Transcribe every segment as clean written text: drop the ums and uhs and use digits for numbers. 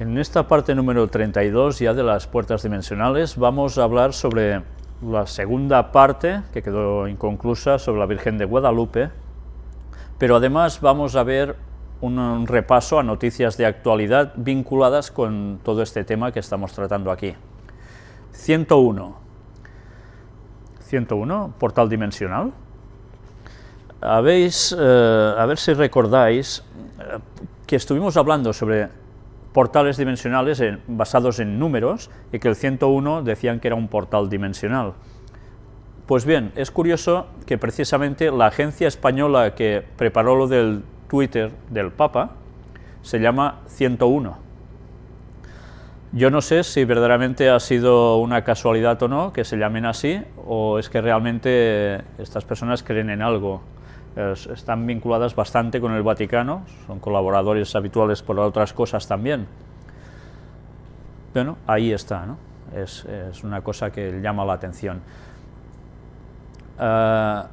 En esta parte número 32 ya de las puertas dimensionales vamos a hablar sobre la segunda parte que quedó inconclusa sobre la Virgen de Guadalupe, pero además vamos a ver un repaso a noticias de actualidad vinculadas con todo este tema que estamos tratando aquí. 101, portal dimensional. A ver si recordáis que estuvimos hablando sobre portales dimensionales basados en números y que el 101 decían que era un portal dimensional. Pues bien, es curioso que precisamente la agencia española que preparó lo del Twitter del Papa se llama 101. Yo no sé si verdaderamente ha sido una casualidad o no que se llamen así, o es que realmente estas personas creen en algo. Están vinculadas bastante con el Vaticano, son colaboradores habituales por otras cosas también. Bueno, ahí está, ¿no? Es una cosa que llama la atención. A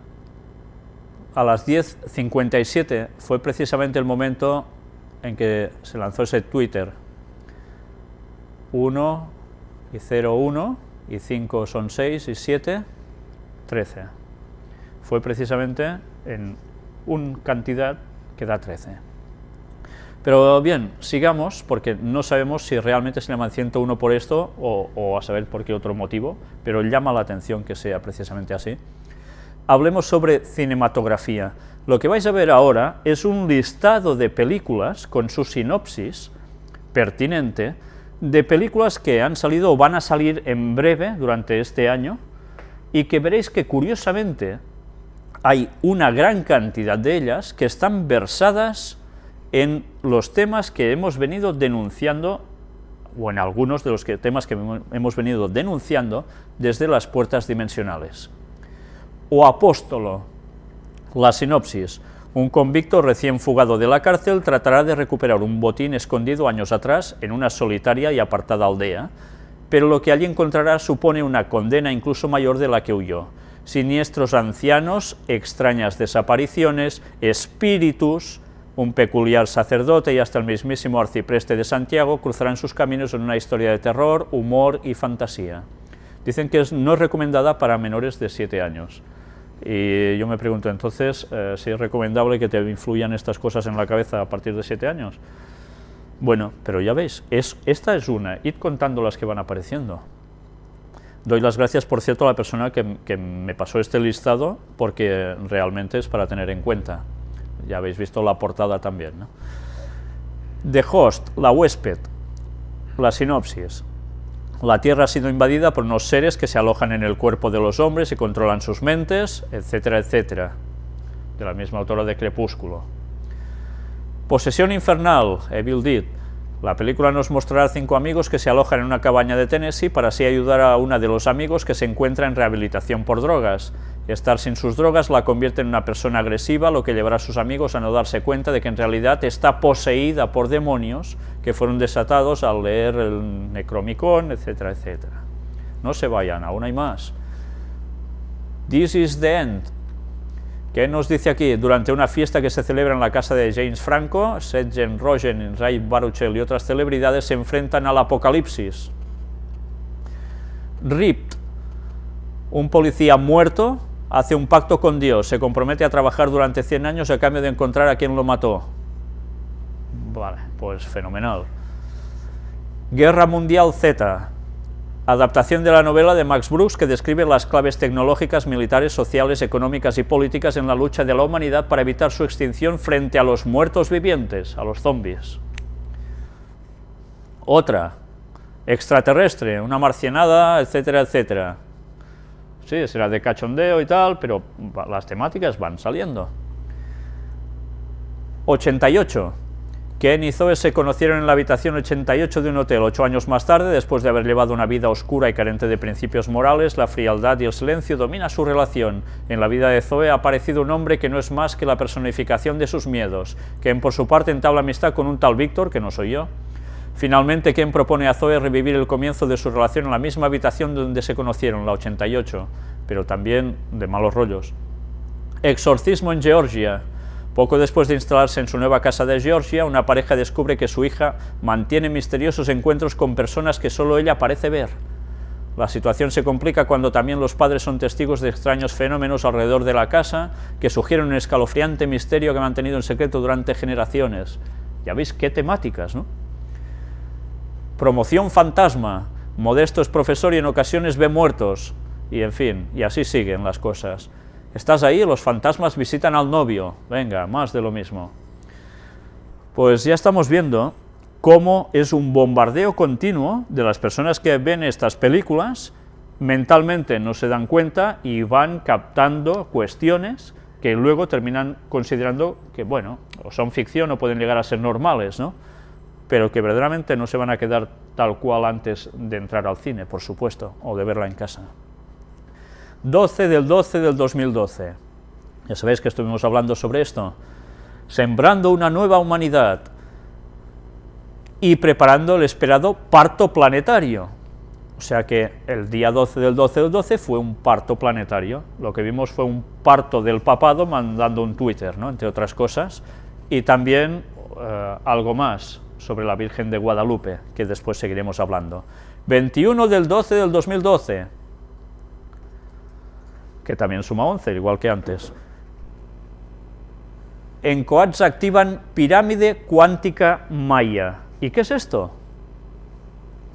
las 10:57 fue precisamente el momento en que se lanzó ese Twitter. 1 y 0, 1, y 5 son 6, y 7, 13. Fue precisamente en una cantidad que da 13. Pero bien, sigamos, porque no sabemos si realmente se llaman 101 por esto o a saber por qué otro motivo, pero llama la atención que sea precisamente así. Hablemos sobre cinematografía. Lo que vais a ver ahora es un listado de películas con su sinopsis pertinente, de películas que han salido o van a salir en breve durante este año, y que veréis que curiosamente hay una gran cantidad de ellas que están versadas en los temas que hemos venido denunciando, o en algunos de los temas que hemos venido denunciando desde las puertas dimensionales. O Apóstolo, la sinopsis: un convicto recién fugado de la cárcel tratará de recuperar un botín escondido años atrás en una solitaria y apartada aldea, pero lo que allí encontrará supone una condena incluso mayor de la que huyó. Siniestros ancianos, extrañas desapariciones, espíritus, un peculiar sacerdote y hasta el mismísimo arcipreste de Santiago cruzarán sus caminos en una historia de terror, humor y fantasía. Dicen que no es recomendada para menores de 7 años. Y yo me pregunto entonces si es recomendable que te influyan estas cosas en la cabeza a partir de 7 años. Bueno, pero ya veis, esta es una, id contando las que van apareciendo. Doy las gracias, por cierto, a la persona que me pasó este listado, porque realmente es para tener en cuenta. Ya habéis visto la portada también, ¿no? The Host, la huésped, la sinopsis: la Tierra ha sido invadida por unos seres que se alojan en el cuerpo de los hombres y controlan sus mentes, etcétera, etcétera, de la misma autora de Crepúsculo. Posesión infernal, Evil Dead. La película nos mostrará 5 amigos que se alojan en una cabaña de Tennessee para así ayudar a una de los amigos que se encuentra en rehabilitación por drogas. Estar sin sus drogas la convierte en una persona agresiva, lo que llevará a sus amigos a no darse cuenta de que en realidad está poseída por demonios que fueron desatados al leer el Necronomicon, etcétera, etcétera. No se vayan, aún hay más. This is the End. ¿Qué nos dice aquí? Durante una fiesta que se celebra en la casa de James Franco, Seth Rogen, Ray Baruchel y otras celebridades se enfrentan al apocalipsis. Ripped. Un policía muerto hace un pacto con Dios, se compromete a trabajar durante 100 años a cambio de encontrar a quien lo mató. Vale, pues fenomenal. Guerra Mundial Z. Adaptación de la novela de Max Brooks que describe las claves tecnológicas, militares, sociales, económicas y políticas en la lucha de la humanidad para evitar su extinción frente a los muertos vivientes, a los zombies. Otra, extraterrestre, una marcianada, etcétera, etcétera. Sí, será de cachondeo y tal, pero las temáticas van saliendo. 88. Ken y Zoe se conocieron en la habitación 88 de un hotel 8 años más tarde. Después de haber llevado una vida oscura y carente de principios morales, la frialdad y el silencio domina su relación. En la vida de Zoe ha aparecido un hombre que no es más que la personificación de sus miedos. Ken, por su parte, entabla amistad con un tal Víctor, que no soy yo. Finalmente, Ken propone a Zoe revivir el comienzo de su relación en la misma habitación donde se conocieron, la 88, pero también de malos rollos. Exorcismo en Georgia. Poco después de instalarse en su nueva casa de Georgia, una pareja descubre que su hija mantiene misteriosos encuentros con personas que solo ella parece ver. La situación se complica cuando también los padres son testigos de extraños fenómenos alrededor de la casa que sugieren un escalofriante misterio que ha mantenido en secreto durante generaciones. Ya veis qué temáticas, ¿no? Promoción fantasma, Modesto es profesor y en ocasiones ve muertos, y en fin, y así siguen las cosas. Estás ahí, los fantasmas visitan al novio, venga, más de lo mismo. Pues ya estamos viendo cómo es un bombardeo continuo de las personas que ven estas películas, mentalmente no se dan cuenta y van captando cuestiones que luego terminan considerando que, bueno, o son ficción o pueden llegar a ser normales, ¿no? Pero que verdaderamente no se van a quedar tal cual antes de entrar al cine, por supuesto, o de verla en casa. 12 del 12 del 2012. Ya sabéis que estuvimos hablando sobre esto. Sembrando una nueva humanidad y preparando el esperado parto planetario. O sea que el día 12 del 12 del 12 fue un parto planetario. Lo que vimos fue un parto del papado mandando un Twitter, ¿no? Entre otras cosas, y también algo más sobre la Virgen de Guadalupe, que después seguiremos hablando. 21 del 12 del 2012, que también suma 11, igual que antes. En Coats activan pirámide cuántica maya. ¿Y qué es esto?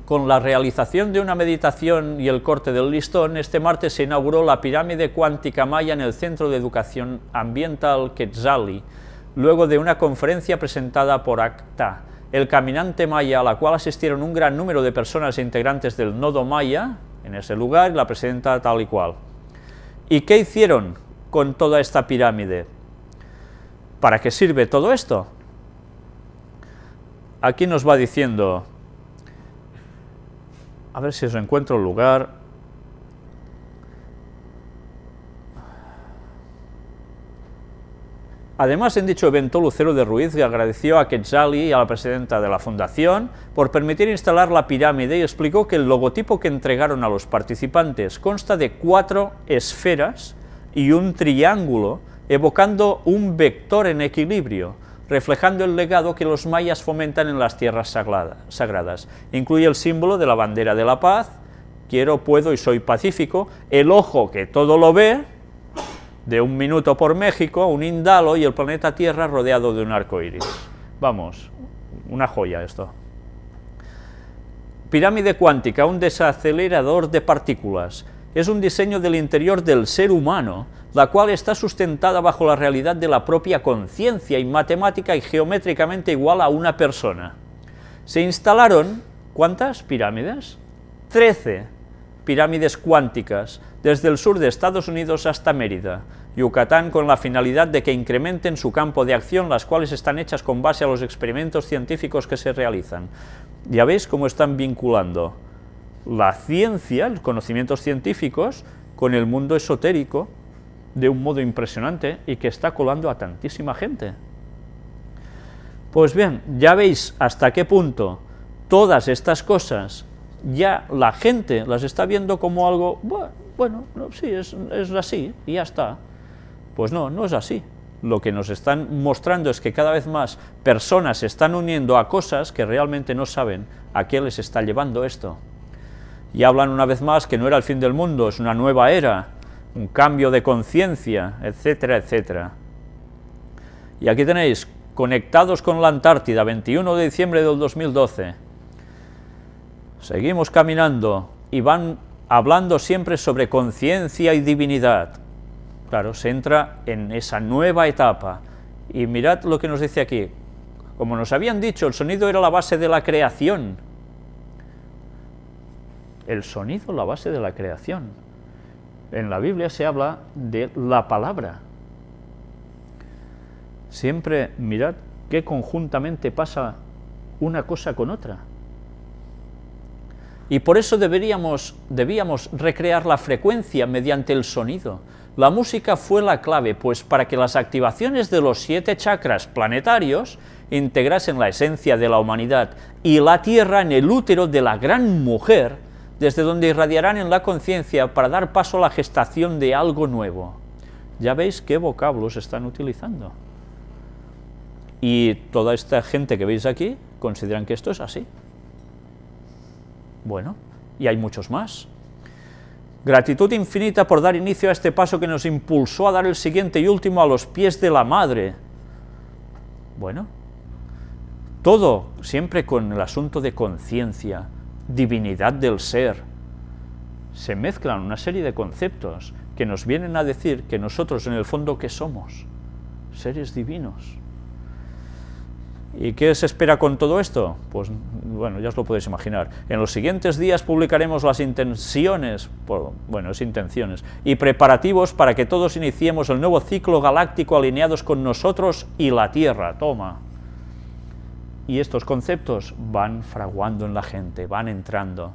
Con la realización de una meditación y el corte del listón, este martes se inauguró la pirámide cuántica maya en el Centro de Educación Ambiental Quetzali, luego de una conferencia presentada por ACTA, el caminante maya, a la cual asistieron un gran número de personas integrantes del nodo maya, en ese lugar, y la presidenta tal y cual. ¿Y qué hicieron con toda esta pirámide? ¿Para qué sirve todo esto? Aquí nos va diciendo, a ver si os encuentro el lugar. Además, en dicho evento, Lucero de Ruiz le agradeció a Quetzali y a la presidenta de la fundación por permitir instalar la pirámide y explicó que el logotipo que entregaron a los participantes consta de 4 esferas y un triángulo, evocando un vector en equilibrio, reflejando el legado que los mayas fomentan en las tierras sagradas. Incluye el símbolo de la bandera de la paz, quiero, puedo y soy pacífico, el ojo que todo lo ve, de un minuto por México, un indalo y el planeta Tierra rodeado de un arco iris. Vamos, una joya esto. Pirámide cuántica, un desacelerador de partículas. Es un diseño del interior del ser humano, la cual está sustentada bajo la realidad de la propia conciencia y matemática y geométricamente igual a una persona. Se instalaron, ¿cuántas pirámides? 13 pirámides cuánticas, desde el sur de Estados Unidos hasta Mérida, Yucatán, con la finalidad de que incrementen su campo de acción, las cuales están hechas con base a los experimentos científicos que se realizan. Ya veis cómo están vinculando la ciencia, los conocimientos científicos, con el mundo esotérico, de un modo impresionante, y que está colando a tantísima gente. Pues bien, ya veis hasta qué punto todas estas cosas ya la gente las está viendo como algo, bueno, no, sí, es así, y ya está. Pues no, no es así. Lo que nos están mostrando es que cada vez más personas se están uniendo a cosas que realmente no saben a qué les está llevando esto. Y hablan una vez más que no era el fin del mundo, es una nueva era, un cambio de conciencia, etcétera, etcétera. Y aquí tenéis, conectados con la Antártida, 21 de diciembre del 2012. Seguimos caminando y van hablando siempre sobre conciencia y divinidad. Claro, se entra en esa nueva etapa. Y mirad lo que nos dice aquí. Como nos habían dicho, el sonido era la base de la creación. El sonido, la base de la creación. En la Biblia se habla de la palabra. Siempre mirad qué conjuntamente pasa una cosa con otra. Y por eso debíamos recrear la frecuencia mediante el sonido. La música fue la clave, pues para que las activaciones de los 7 chakras planetarios integrasen la esencia de la humanidad y la Tierra en el útero de la gran mujer, desde donde irradiarán en la conciencia para dar paso a la gestación de algo nuevo. Ya veis qué vocablos están utilizando. Y toda esta gente que veis aquí consideran que esto es así. Bueno, y hay muchos más. Gratitud infinita por dar inicio a este paso que nos impulsó a dar el siguiente y último a los pies de la Madre. Bueno, todo siempre con el asunto de conciencia, divinidad del ser. Se mezclan una serie de conceptos que nos vienen a decir que nosotros en el fondo ¿qué somos? Seres divinos. ¿Y qué se espera con todo esto? Pues bueno, ya os lo podéis imaginar. En los siguientes días publicaremos las intenciones y preparativos para que todos iniciemos el nuevo ciclo galáctico alineados con nosotros y la Tierra. Toma. Y estos conceptos van fraguando en la gente, van entrando.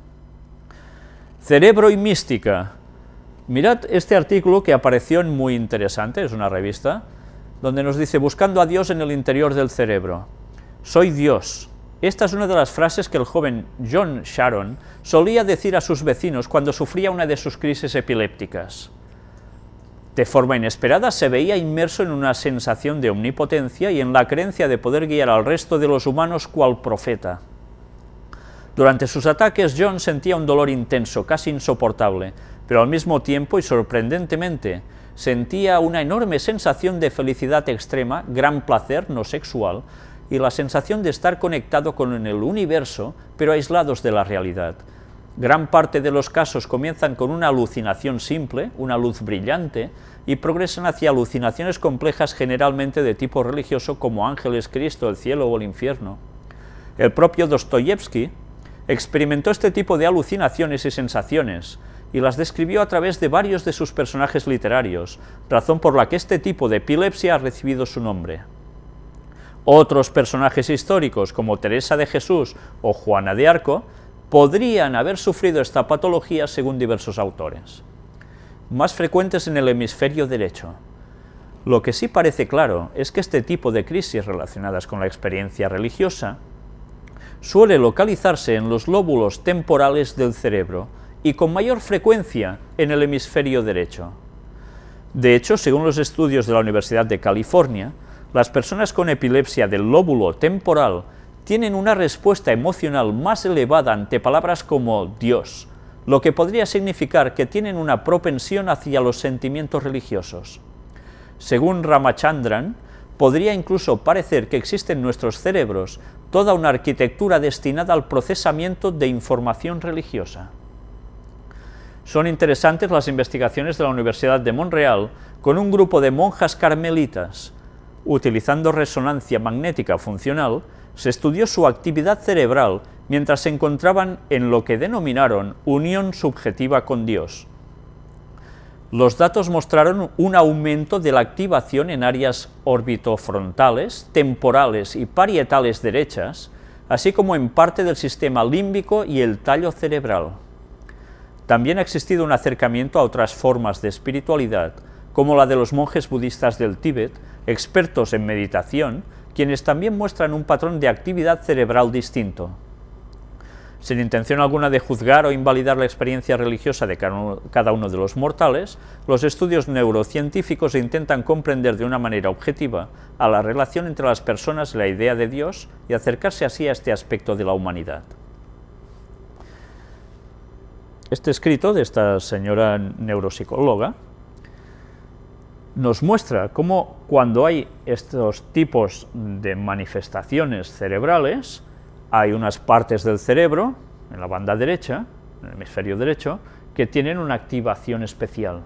Cerebro y mística. Mirad este artículo que apareció en Muy Interesante, es una revista, donde nos dice, buscando a Dios en el interior del cerebro. Soy Dios. Esta es una de las frases que el joven John Sharon solía decir a sus vecinos cuando sufría una de sus crisis epilépticas. De forma inesperada se veía inmerso en una sensación de omnipotencia y en la creencia de poder guiar al resto de los humanos cual profeta. Durante sus ataques, John sentía un dolor intenso, casi insoportable, pero al mismo tiempo y sorprendentemente sentía una enorme sensación de felicidad extrema, gran placer no sexual, y la sensación de estar conectado con el universo, pero aislados de la realidad. Gran parte de los casos comienzan con una alucinación simple, una luz brillante, y progresan hacia alucinaciones complejas generalmente de tipo religioso como ángeles, Cristo, el cielo o el infierno. El propio Dostoyevsky experimentó este tipo de alucinaciones y sensaciones, y las describió a través de varios de sus personajes literarios, razón por la que este tipo de epilepsia ha recibido su nombre. Otros personajes históricos, como Teresa de Jesús o Juana de Arco, podrían haber sufrido esta patología según diversos autores. Más frecuentes en el hemisferio derecho. Lo que sí parece claro es que este tipo de crisis relacionadas con la experiencia religiosa suele localizarse en los lóbulos temporales del cerebro y con mayor frecuencia en el hemisferio derecho. De hecho, según los estudios de la Universidad de California, las personas con epilepsia del lóbulo temporal tienen una respuesta emocional más elevada ante palabras como Dios, lo que podría significar que tienen una propensión hacia los sentimientos religiosos. Según Ramachandran, podría incluso parecer que existe en nuestros cerebros toda una arquitectura destinada al procesamiento de información religiosa. Son interesantes las investigaciones de la Universidad de Montreal con un grupo de monjas carmelitas. Utilizando resonancia magnética funcional, se estudió su actividad cerebral mientras se encontraban en lo que denominaron unión subjetiva con Dios. Los datos mostraron un aumento de la activación en áreas orbitofrontales, temporales y parietales derechas, así como en parte del sistema límbico y el tallo cerebral. También ha existido un acercamiento a otras formas de espiritualidad, como la de los monjes budistas del Tíbet, expertos en meditación, quienes también muestran un patrón de actividad cerebral distinto. Sin intención alguna de juzgar o invalidar la experiencia religiosa de cada uno de los mortales, los estudios neurocientíficos intentan comprender de una manera objetiva a la relación entre las personas y la idea de Dios y acercarse así a este aspecto de la humanidad. Este escrito de esta señora neuropsicóloga nos muestra cómo cuando hay estos tipos de manifestaciones cerebrales, hay unas partes del cerebro, en la banda derecha, en el hemisferio derecho, que tienen una activación especial.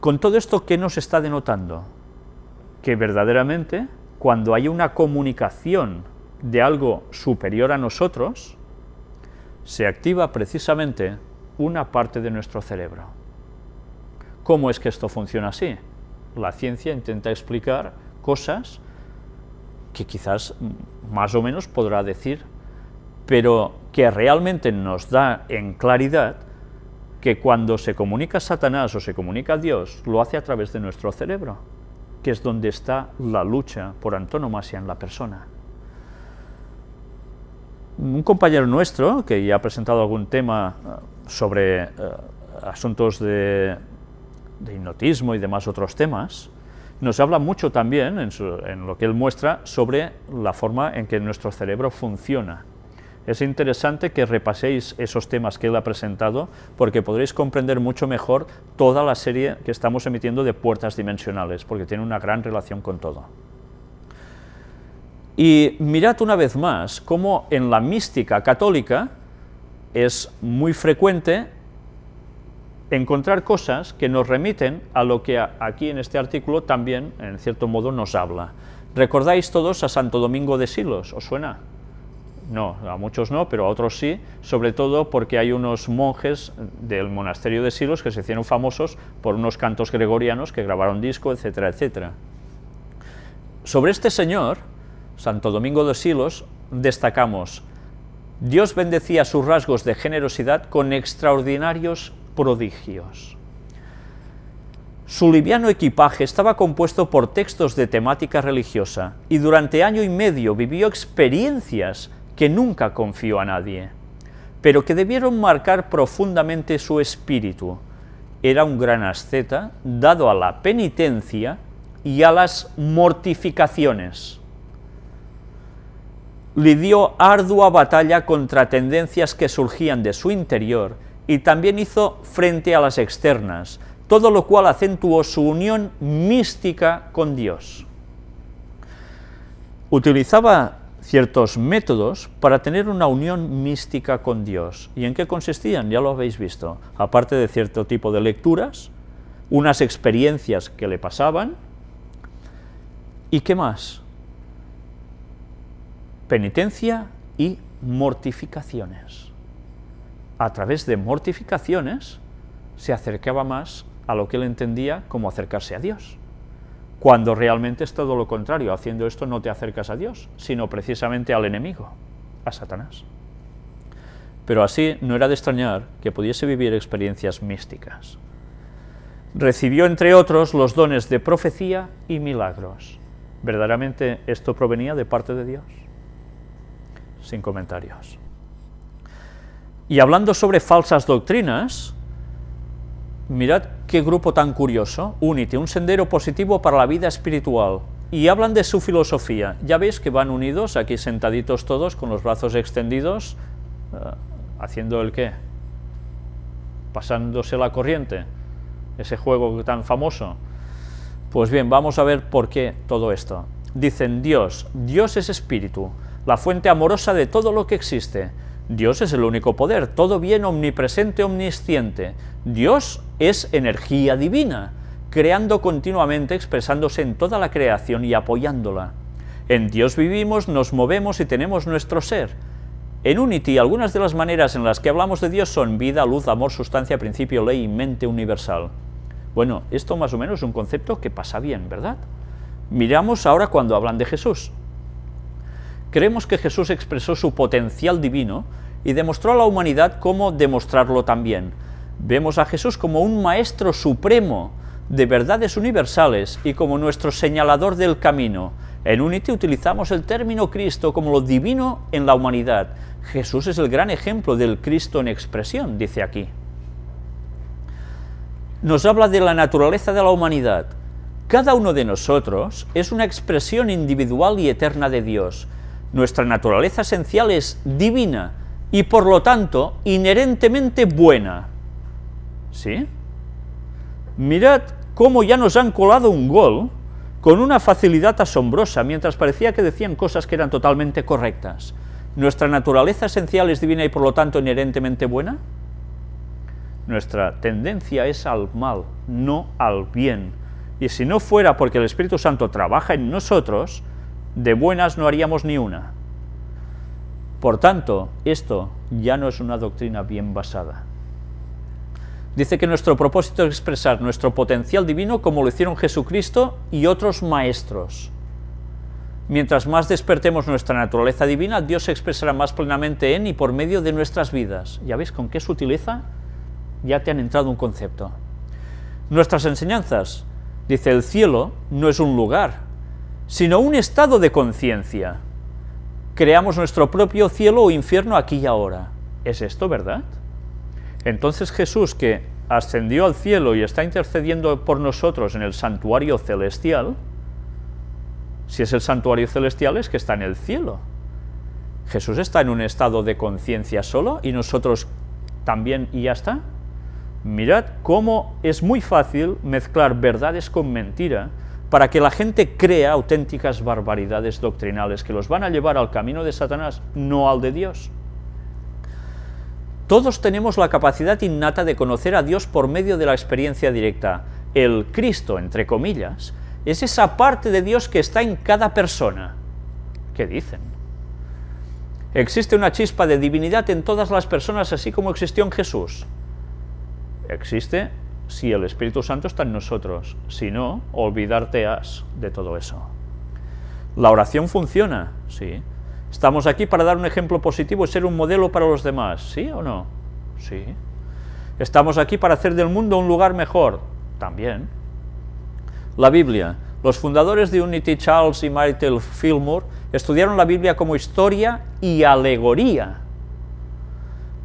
Con todo esto, ¿qué nos está denotando? Que verdaderamente, cuando hay una comunicación de algo superior a nosotros, se activa precisamente una parte de nuestro cerebro. ¿Cómo es que esto funciona así? La ciencia intenta explicar cosas que quizás más o menos podrá decir, pero que realmente nos da en claridad que cuando se comunica Satanás o se comunica Dios, lo hace a través de nuestro cerebro, que es donde está la lucha por antonomasia en la persona. Un compañero nuestro, que ya ha presentado algún tema sobre asuntos de hipnotismo y demás otros temas, nos habla mucho también, en lo que él muestra, sobre la forma en que nuestro cerebro funciona. Es interesante que repaséis esos temas que él ha presentado, porque podréis comprender mucho mejor toda la serie que estamos emitiendo de puertas dimensionales, porque tiene una gran relación con todo. Y mirad una vez más cómo en la mística católica es muy frecuente encontrar cosas que nos remiten a lo que aquí en este artículo también, en cierto modo, nos habla. ¿Recordáis todos a Santo Domingo de Silos? ¿Os suena? No, a muchos no, pero a otros sí, sobre todo porque hay unos monjes del monasterio de Silos que se hicieron famosos por unos cantos gregorianos que grabaron disco, etcétera, etcétera. Sobre este señor, Santo Domingo de Silos, destacamos: Dios bendecía sus rasgos de generosidad con extraordinarios prodigios. Su liviano equipaje estaba compuesto por textos de temática religiosa y durante año y medio vivió experiencias que nunca confió a nadie, pero que debieron marcar profundamente su espíritu. Era un gran asceta, dado a la penitencia y a las mortificaciones. Lidió ardua batalla contra tendencias que surgían de su interior y también hizo frente a las externas, todo lo cual acentuó su unión mística con Dios. Utilizaba ciertos métodos para tener una unión mística con Dios. ¿Y en qué consistían? Ya lo habéis visto. Aparte de cierto tipo de lecturas, unas experiencias que le pasaban, ¿y qué más? Penitencia y mortificaciones. A través de mortificaciones se acercaba más a lo que él entendía como acercarse a Dios, cuando realmente es todo lo contrario. Haciendo esto no te acercas a Dios, sino precisamente al enemigo, a Satanás. Pero así no era de extrañar que pudiese vivir experiencias místicas. Recibió, entre otros, los dones de profecía y milagros. ¿Verdaderamente esto provenía de parte de Dios? Sin comentarios. Y hablando sobre falsas doctrinas, mirad qué grupo tan curioso: Unity, un sendero positivo para la vida espiritual, y hablan de su filosofía. Ya veis que van unidos, aquí sentaditos todos, con los brazos extendidos, haciendo el qué, pasándose la corriente, ese juego tan famoso. Pues bien, vamos a ver por qué todo esto. Dicen: Dios es espíritu, la fuente amorosa de todo lo que existe. Dios es el único poder, todo bien, omnipresente, omnisciente. Dios es energía divina, creando continuamente, expresándose en toda la creación y apoyándola. En Dios vivimos, nos movemos y tenemos nuestro ser. En Unity, algunas de las maneras en las que hablamos de Dios son vida, luz, amor, sustancia, principio, ley y mente universal. Bueno, esto más o menos es un concepto que pasa bien, ¿verdad? Miramos ahora cuando hablan de Jesús. Creemos que Jesús expresó su potencial divino y demostró a la humanidad cómo demostrarlo también. Vemos a Jesús como un maestro supremo de verdades universales y como nuestro señalador del camino. En Unity utilizamos el término Cristo como lo divino en la humanidad. Jesús es el gran ejemplo del Cristo en expresión, dice aquí. Nos habla de la naturaleza de la humanidad. Cada uno de nosotros es una expresión individual y eterna de Dios. Nuestra naturaleza esencial es divina y, por lo tanto, inherentemente buena. ¿Sí? Mirad cómo ya nos han colado un gol con una facilidad asombrosa, mientras parecía que decían cosas que eran totalmente correctas. ¿Nuestra naturaleza esencial es divina y, por lo tanto, inherentemente buena? Nuestra tendencia es al mal, no al bien. Y si no fuera porque el Espíritu Santo trabaja en nosotros, de buenas no haríamos ni una. Por tanto, esto ya no es una doctrina bien basada. Dice que nuestro propósito es expresar nuestro potencial divino como lo hicieron Jesucristo y otros maestros. Mientras más despertemos nuestra naturaleza divina, Dios se expresará más plenamente en y por medio de nuestras vidas. ¿Ya ves con qué sutileza? Ya te han entrado un concepto. Nuestras enseñanzas, dice: el cielo no es un lugar, sino un estado de conciencia. Creamos nuestro propio cielo o infierno aquí y ahora. ¿Es esto verdad? Entonces Jesús, que ascendió al cielo y está intercediendo por nosotros en el santuario celestial, si es el santuario celestial es que está en el cielo. Jesús está en un estado de conciencia solo y nosotros también y ya está. Mirad cómo es muy fácil mezclar verdades con mentira para que la gente crea auténticas barbaridades doctrinales que los van a llevar al camino de Satanás, no al de Dios. Todos tenemos la capacidad innata de conocer a Dios por medio de la experiencia directa. El Cristo, entre comillas, es esa parte de Dios que está en cada persona. ¿Qué dicen? ¿Existe una chispa de divinidad en todas las personas así como existió en Jesús? Existe si el Espíritu Santo está en nosotros. Si no, olvidarte has de todo eso. ¿La oración funciona? Sí. ¿Estamos aquí para dar un ejemplo positivo y ser un modelo para los demás? ¿Sí o no? Sí. ¿Estamos aquí para hacer del mundo un lugar mejor? También. La Biblia. Los fundadores de Unity, Charles y Myrtle Fillmore, estudiaron la Biblia como historia y alegoría,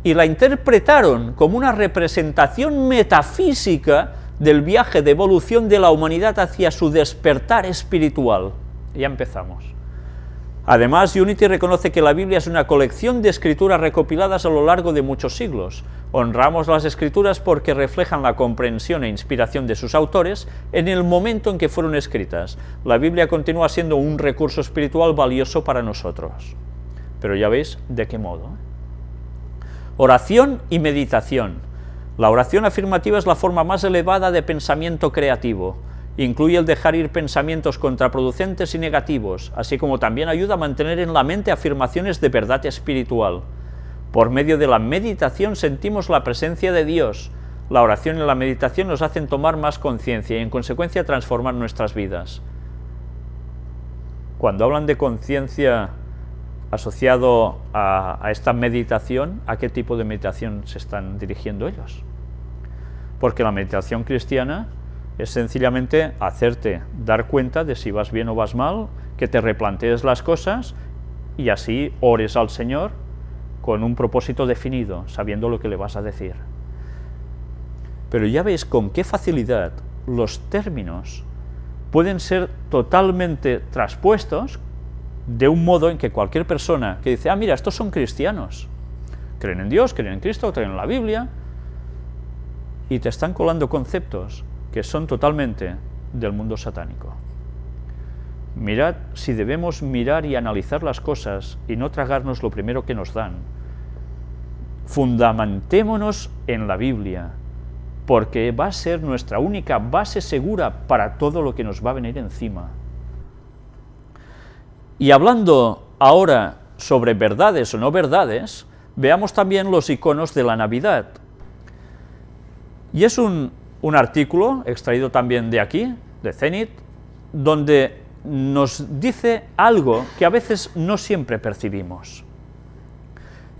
y la interpretaron como una representación metafísica del viaje de evolución de la humanidad hacia su despertar espiritual. Ya empezamos. Además, Unity reconoce que la Biblia es una colección de escrituras recopiladas a lo largo de muchos siglos. Honramos las escrituras porque reflejan la comprensión e inspiración de sus autores en el momento en que fueron escritas. La Biblia continúa siendo un recurso espiritual valioso para nosotros. Pero ya veis de qué modo. Oración y meditación. La oración afirmativa es la forma más elevada de pensamiento creativo. Incluye el dejar ir pensamientos contraproducentes y negativos, así como también ayuda a mantener en la mente afirmaciones de verdad espiritual. Por medio de la meditación sentimos la presencia de Dios. La oración y la meditación nos hacen tomar más conciencia y en consecuencia transformar nuestras vidas. Cuando hablan de conciencia asociado a esta meditación, ¿a qué tipo de meditación se están dirigiendo ellos? Porque la meditación cristiana es sencillamente hacerte dar cuenta de si vas bien o vas mal, que te replantees las cosas y así ores al Señor con un propósito definido, sabiendo lo que le vas a decir. Pero ya veis con qué facilidad los términos pueden ser totalmente traspuestos de un modo en que cualquier persona que dice, ah, mira, estos son cristianos, creen en Dios, creen en Cristo, creen en la Biblia, y te están colando conceptos que son totalmente del mundo satánico. Mirad si debemos mirar y analizar las cosas y no tragarnos lo primero que nos dan. Fundamentémonos en la Biblia, porque va a ser nuestra única base segura para todo lo que nos va a venir encima. Y hablando ahora sobre verdades o no verdades, veamos también los iconos de la Navidad. Y es un artículo extraído también de aquí, de Zenit, donde nos dice algo que a veces no siempre percibimos.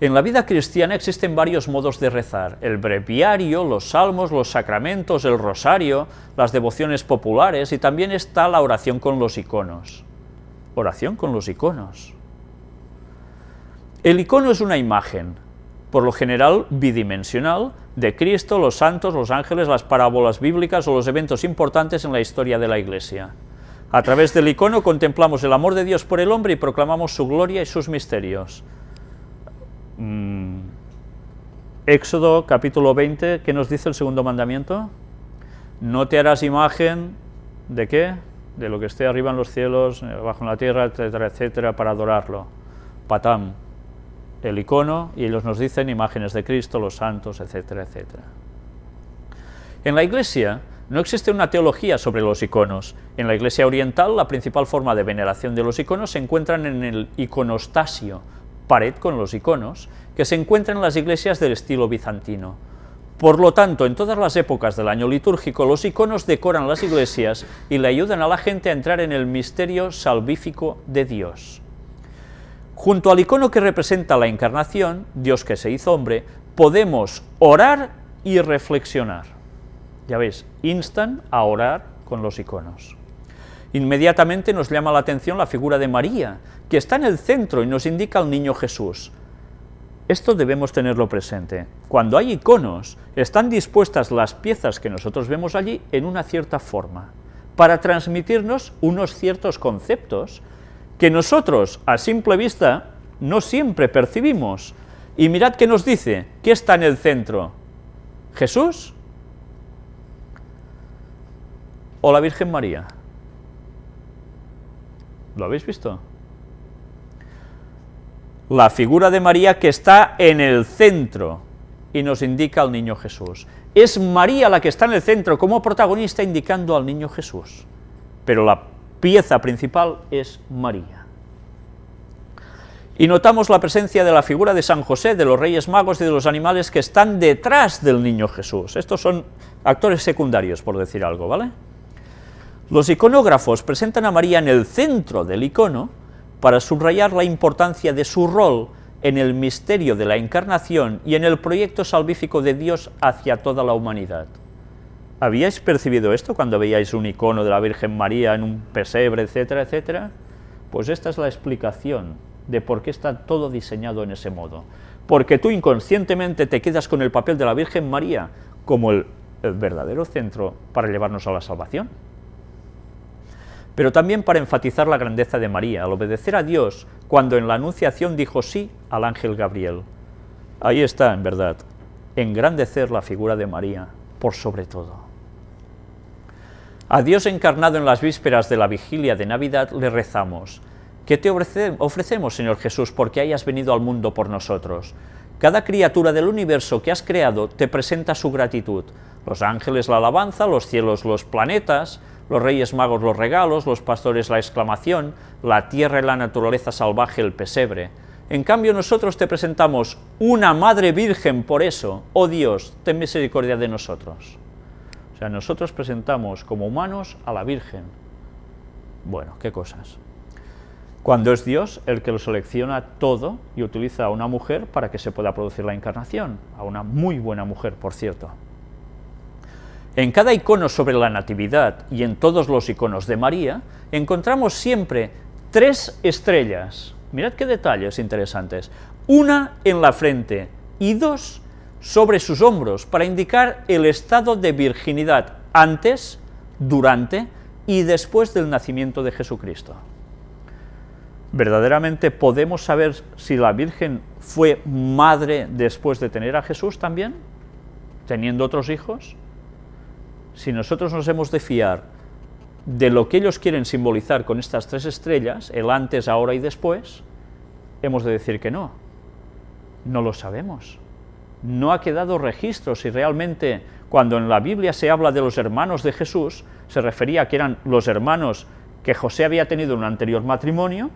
En la vida cristiana existen varios modos de rezar: el breviario, los salmos, los sacramentos, el rosario, las devociones populares, y también está la oración con los iconos. Oración con los iconos. El icono es una imagen, por lo general bidimensional, de Cristo, los santos, los ángeles, las parábolas bíblicas o los eventos importantes en la historia de la Iglesia. A través del icono contemplamos el amor de Dios por el hombre y proclamamos su gloria y sus misterios. Éxodo capítulo 20, ¿qué nos dice el segundo mandamiento? No te harás imagen de ¿qué? De lo que esté arriba en los cielos, abajo en la tierra, etcétera, etcétera, para adorarlo. Patam, el icono, y ellos nos dicen imágenes de Cristo, los santos, etcétera, etcétera. En la Iglesia no existe una teología sobre los iconos. En la Iglesia oriental, la principal forma de veneración de los iconos se encuentran en el iconostasio, pared con los iconos, que se encuentra en las iglesias del estilo bizantino. Por lo tanto, en todas las épocas del año litúrgico, los iconos decoran las iglesias y le ayudan a la gente a entrar en el misterio salvífico de Dios. Junto al icono que representa la encarnación, Dios que se hizo hombre, podemos orar y reflexionar. Ya veis, instan a orar con los iconos. Inmediatamente nos llama la atención la figura de María, que está en el centro y nos indica al niño Jesús. Esto debemos tenerlo presente. Cuando hay iconos, están dispuestas las piezas que nosotros vemos allí en una cierta forma, para transmitirnos unos ciertos conceptos que nosotros, a simple vista, no siempre percibimos. Y mirad qué nos dice, ¿qué está en el centro? ¿Jesús o la Virgen María? ¿Lo habéis visto? La figura de María que está en el centro y nos indica al niño Jesús. Es María la que está en el centro como protagonista indicando al niño Jesús, pero la pieza principal es María. Y notamos la presencia de la figura de San José, de los Reyes Magos y de los animales que están detrás del niño Jesús. Estos son actores secundarios, por decir algo, ¿vale? Los iconógrafos presentan a María en el centro del icono para subrayar la importancia de su rol en el misterio de la encarnación y en el proyecto salvífico de Dios hacia toda la humanidad. ¿Habíais percibido esto cuando veíais un icono de la Virgen María en un pesebre, etcétera, etcétera? Pues esta es la explicación de por qué está todo diseñado en ese modo. Porque tú inconscientemente te quedas con el papel de la Virgen María como el verdadero centro para llevarnos a la salvación. Pero también para enfatizar la grandeza de María, al obedecer a Dios, cuando en la Anunciación dijo sí al ángel Gabriel. Ahí está, en verdad, engrandecer la figura de María por sobre todo. A Dios encarnado en las vísperas de la vigilia de Navidad le rezamos: ¿qué te ofrecemos, Señor Jesús, porque hayas venido al mundo por nosotros? Cada criatura del universo que has creado te presenta su gratitud. Los ángeles la alabanza, los cielos los planetas, los Reyes Magos los regalos, los pastores la exclamación, la tierra y la naturaleza salvaje el pesebre. En cambio nosotros te presentamos una Madre Virgen, por eso, oh Dios, ten misericordia de nosotros. O sea, nosotros presentamos como humanos a la Virgen. Bueno, qué cosas. Cuando es Dios el que lo selecciona todo y utiliza a una mujer para que se pueda producir la encarnación, a una muy buena mujer, por cierto. En cada icono sobre la Natividad y en todos los iconos de María, encontramos siempre 3 estrellas. Mirad qué detalles interesantes. Una en la frente y 2 sobre sus hombros, para indicar el estado de virginidad antes, durante y después del nacimiento de Jesucristo. ¿Verdaderamente podemos saber si la Virgen fue madre después de tener a Jesús también, teniendo otros hijos? Si nosotros nos hemos de fiar de lo que ellos quieren simbolizar con estas 3 estrellas, el antes, ahora y después, hemos de decir que no. No lo sabemos. No ha quedado registro si realmente, cuando en la Biblia se habla de los hermanos de Jesús, se refería a que eran los hermanos que José había tenido en un anterior matrimonio,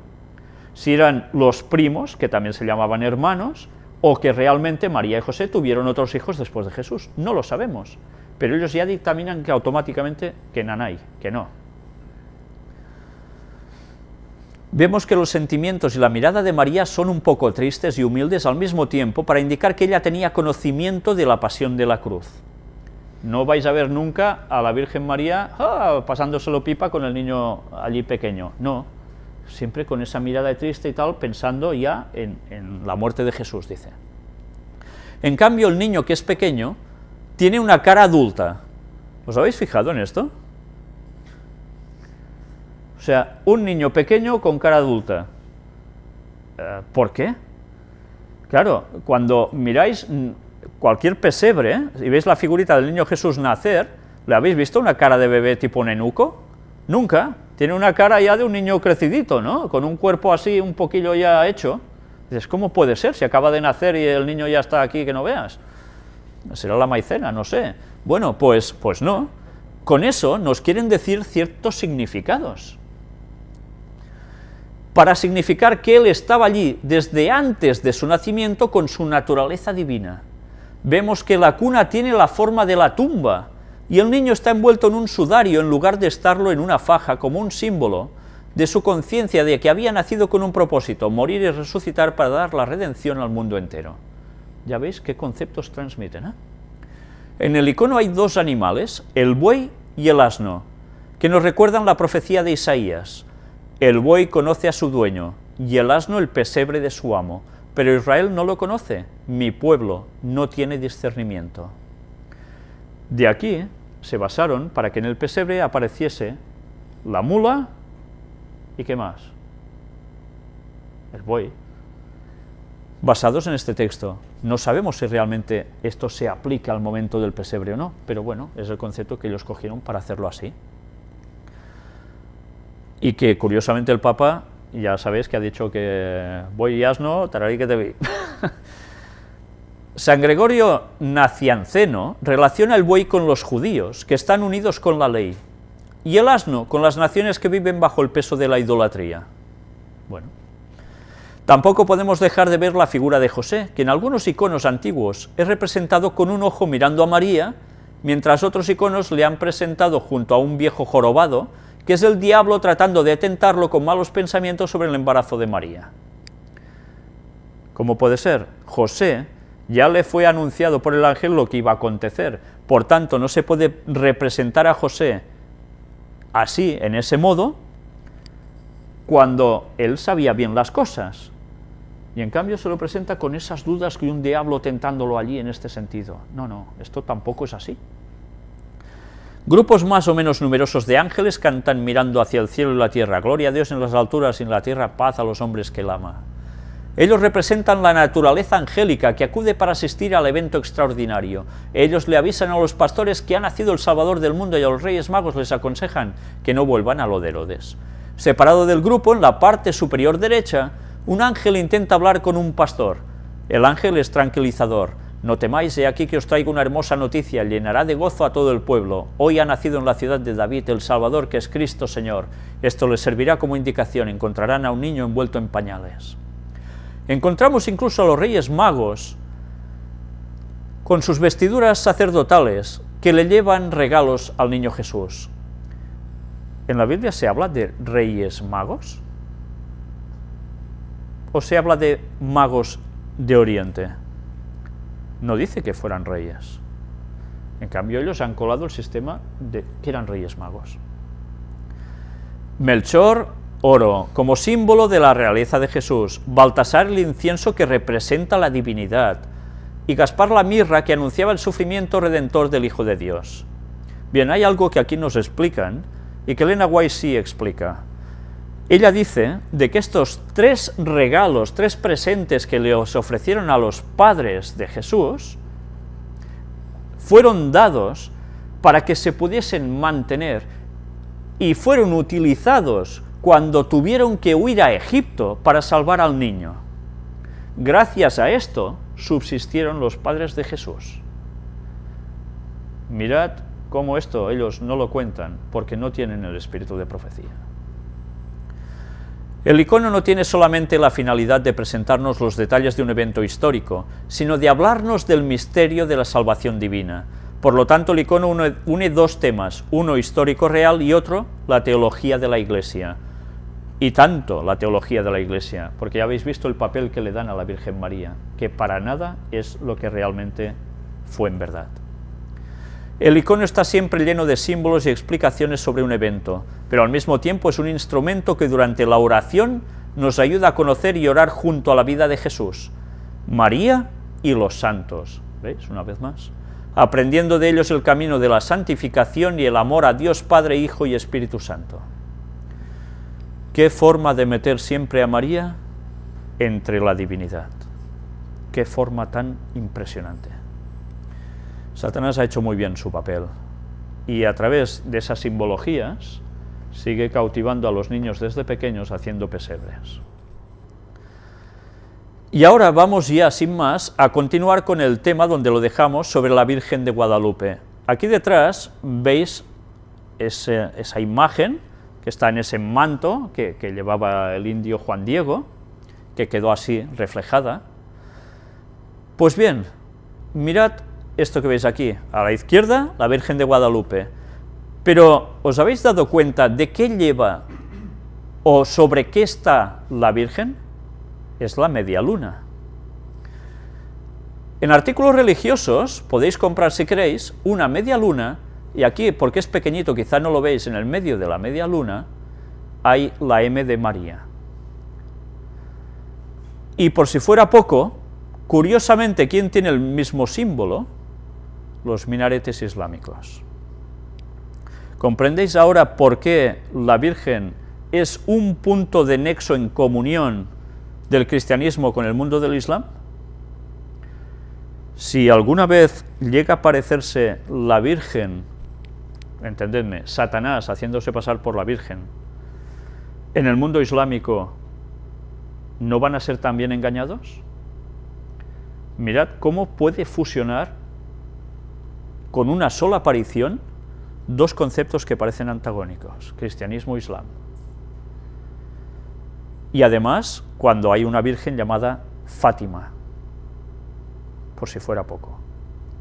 si eran los primos, que también se llamaban hermanos, o que realmente María y José tuvieron otros hijos después de Jesús. No lo sabemos, pero ellos ya dictaminan que automáticamente que nanay, que no. Vemos que los sentimientos y la mirada de María son un poco tristes y humildes al mismo tiempo, para indicar que ella tenía conocimiento de la pasión de la cruz. No vais a ver nunca a la Virgen María pasándoselo pipa con el niño allí pequeño, no, siempre con esa mirada triste y tal, pensando ya en la muerte de Jesús, dice. En cambio, el niño que es pequeño tiene una cara adulta. ¿Os habéis fijado en esto? O sea, un niño pequeño con cara adulta. ¿Por qué? Claro, cuando miráis cualquier pesebre, y veis la figurita del niño Jesús nacer, ¿le habéis visto una cara de bebé tipo nenuco? Nunca. Tiene una cara ya de un niño crecidito, ¿no? Con un cuerpo así, un poquillo ya hecho. Dices, ¿cómo puede ser? Si acaba de nacer y el niño ya está aquí que no veas. Será la maicena, no sé. Bueno, pues no. Con eso nos quieren decir ciertos significados. Para significar que él estaba allí desde antes de su nacimiento con su naturaleza divina. Vemos que la cuna tiene la forma de la tumba, y el niño está envuelto en un sudario en lugar de estarlo en una faja, como un símbolo de su conciencia de que había nacido con un propósito, morir y resucitar para dar la redención al mundo entero. Ya veis qué conceptos transmiten, ¿eh? En el icono hay 2 animales, el buey y el asno, que nos recuerdan la profecía de Isaías. El buey conoce a su dueño, y el asno el pesebre de su amo. pero Israel no lo conoce, mi pueblo no tiene discernimiento. De aquí se basaron para que en el pesebre apareciese la mula y ¿qué más? El buey. Basados en este texto. No sabemos si realmente esto se aplica al momento del pesebre o no, pero bueno, es el concepto que ellos cogieron para hacerlo así. Y que curiosamente el Papa, ya sabéis que ha dicho que buey y asno, tararí que te vi. San Gregorio Nacianceno relaciona el buey con los judíos, que están unidos con la ley, y el asno con las naciones que viven bajo el peso de la idolatría. Bueno. Tampoco podemos dejar de ver la figura de José, que en algunos iconos antiguos es representado con un ojo mirando a María, mientras otros iconos le han presentado junto a un viejo jorobado, que es el diablo tratando de tentarlo con malos pensamientos sobre el embarazo de María. ¿Cómo puede ser? José ya le fue anunciado por el ángel lo que iba a acontecer, por tanto no se puede representar a José así, en ese modo, cuando él sabía bien las cosas. Y en cambio se lo presenta con esas dudas que un diablo tentándolo allí en este sentido. No, esto tampoco es así. Grupos más o menos numerosos de ángeles cantan mirando hacia el cielo y la tierra, gloria a Dios en las alturas y en la tierra paz a los hombres que él ama. Ellos representan la naturaleza angélica que acude para asistir al evento extraordinario. Ellos le avisan a los pastores que ha nacido el Salvador del mundo y a los reyes magos les aconsejan que no vuelvan a lo de Herodes. Separado del grupo, en la parte superior derecha, un ángel intenta hablar con un pastor. El ángel es tranquilizador. No temáis, he aquí que os traigo una hermosa noticia, llenará de gozo a todo el pueblo. Hoy ha nacido en la ciudad de David el Salvador, que es Cristo Señor. Esto les servirá como indicación, encontrarán a un niño envuelto en pañales. Encontramos incluso a los reyes magos, con sus vestiduras sacerdotales, que le llevan regalos al niño Jesús. ¿En la Biblia se habla de reyes magos? ¿O se habla de magos de Oriente? No dice que fueran reyes. En cambio, ellos han colado el sistema de que eran reyes magos. Melchor, oro, como símbolo de la realeza de Jesús. Baltasar, el incienso que representa la divinidad. Y Gaspar, la mirra que anunciaba el sufrimiento redentor del Hijo de Dios. Bien, hay algo que aquí nos explican y que Elena White sí explica. Ella dice de que estos tres regalos, tres presentes que les ofrecieron a los padres de Jesús, fueron dados para que se pudiesen mantener y fueron utilizados cuando tuvieron que huir a Egipto para salvar al niño. Gracias a esto subsistieron los padres de Jesús. Mirad cómo esto ellos no lo cuentan, porque no tienen el espíritu de profecía. El icono no tiene solamente la finalidad de presentarnos los detalles de un evento histórico, sino de hablarnos del misterio de la salvación divina. Por lo tanto, el icono une dos temas, uno histórico real y otro la teología de la Iglesia. Y tanto la teología de la Iglesia, porque ya habéis visto el papel que le dan a la Virgen María, que para nada es lo que realmente fue en verdad. El icono está siempre lleno de símbolos y explicaciones sobre un evento, pero al mismo tiempo es un instrumento que durante la oración nos ayuda a conocer y orar junto a la vida de Jesús, María y los santos. ¿Veis? Una vez más. Aprendiendo de ellos el camino de la santificación y el amor a Dios Padre, Hijo y Espíritu Santo. ¿Qué forma de meter siempre a María entre la divinidad? ¿Qué forma tan impresionante? Satanás ha hecho muy bien su papel, y a través de esas simbologías sigue cautivando a los niños desde pequeños haciendo pesebres. Y ahora vamos ya, sin más, a continuar con el tema donde lo dejamos sobre la Virgen de Guadalupe. Aquí detrás veis esa imagen que está en ese manto que llevaba el indio Juan Diego, que quedó así reflejada. Pues bien, mirad esto que veis aquí, a la izquierda, la Virgen de Guadalupe. Pero, ¿os habéis dado cuenta de qué lleva o sobre qué está la Virgen? Es la media luna. En artículos religiosos podéis comprar, si queréis, una media luna, y aquí, porque es pequeñito, quizá no lo veis, en el medio de la media luna, hay la M de María. Y por si fuera poco, curiosamente, ¿quién tiene el mismo símbolo? Los minaretes islámicos. ¿Comprendéis ahora por qué la Virgen es un punto de nexo en comunión del cristianismo con el mundo del Islam? Si alguna vez llega a parecerse la Virgen, entendedme, Satanás haciéndose pasar por la Virgen, en el mundo islámico, ¿no van a ser también engañados? Mirad cómo puede fusionar con una sola aparición dos conceptos que parecen antagónicos, cristianismo e islam. Y además, cuando hay una virgen llamada Fátima, por si fuera poco,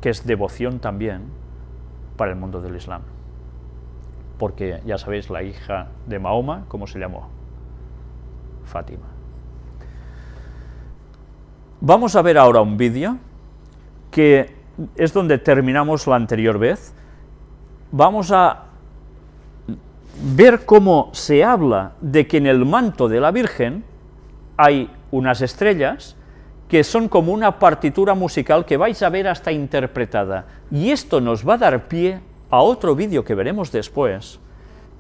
que es devoción también para el mundo del Islam. Porque, ya sabéis, la hija de Mahoma, ¿cómo se llamó? Fátima. Vamos a ver ahora un vídeo, que es donde terminamos la anterior vez. Vamos a ver cómo se habla de que en el manto de la Virgen hay unas estrellas que son como una partitura musical que vais a ver hasta interpretada. Y esto nos va a dar pie a otro vídeo que veremos después,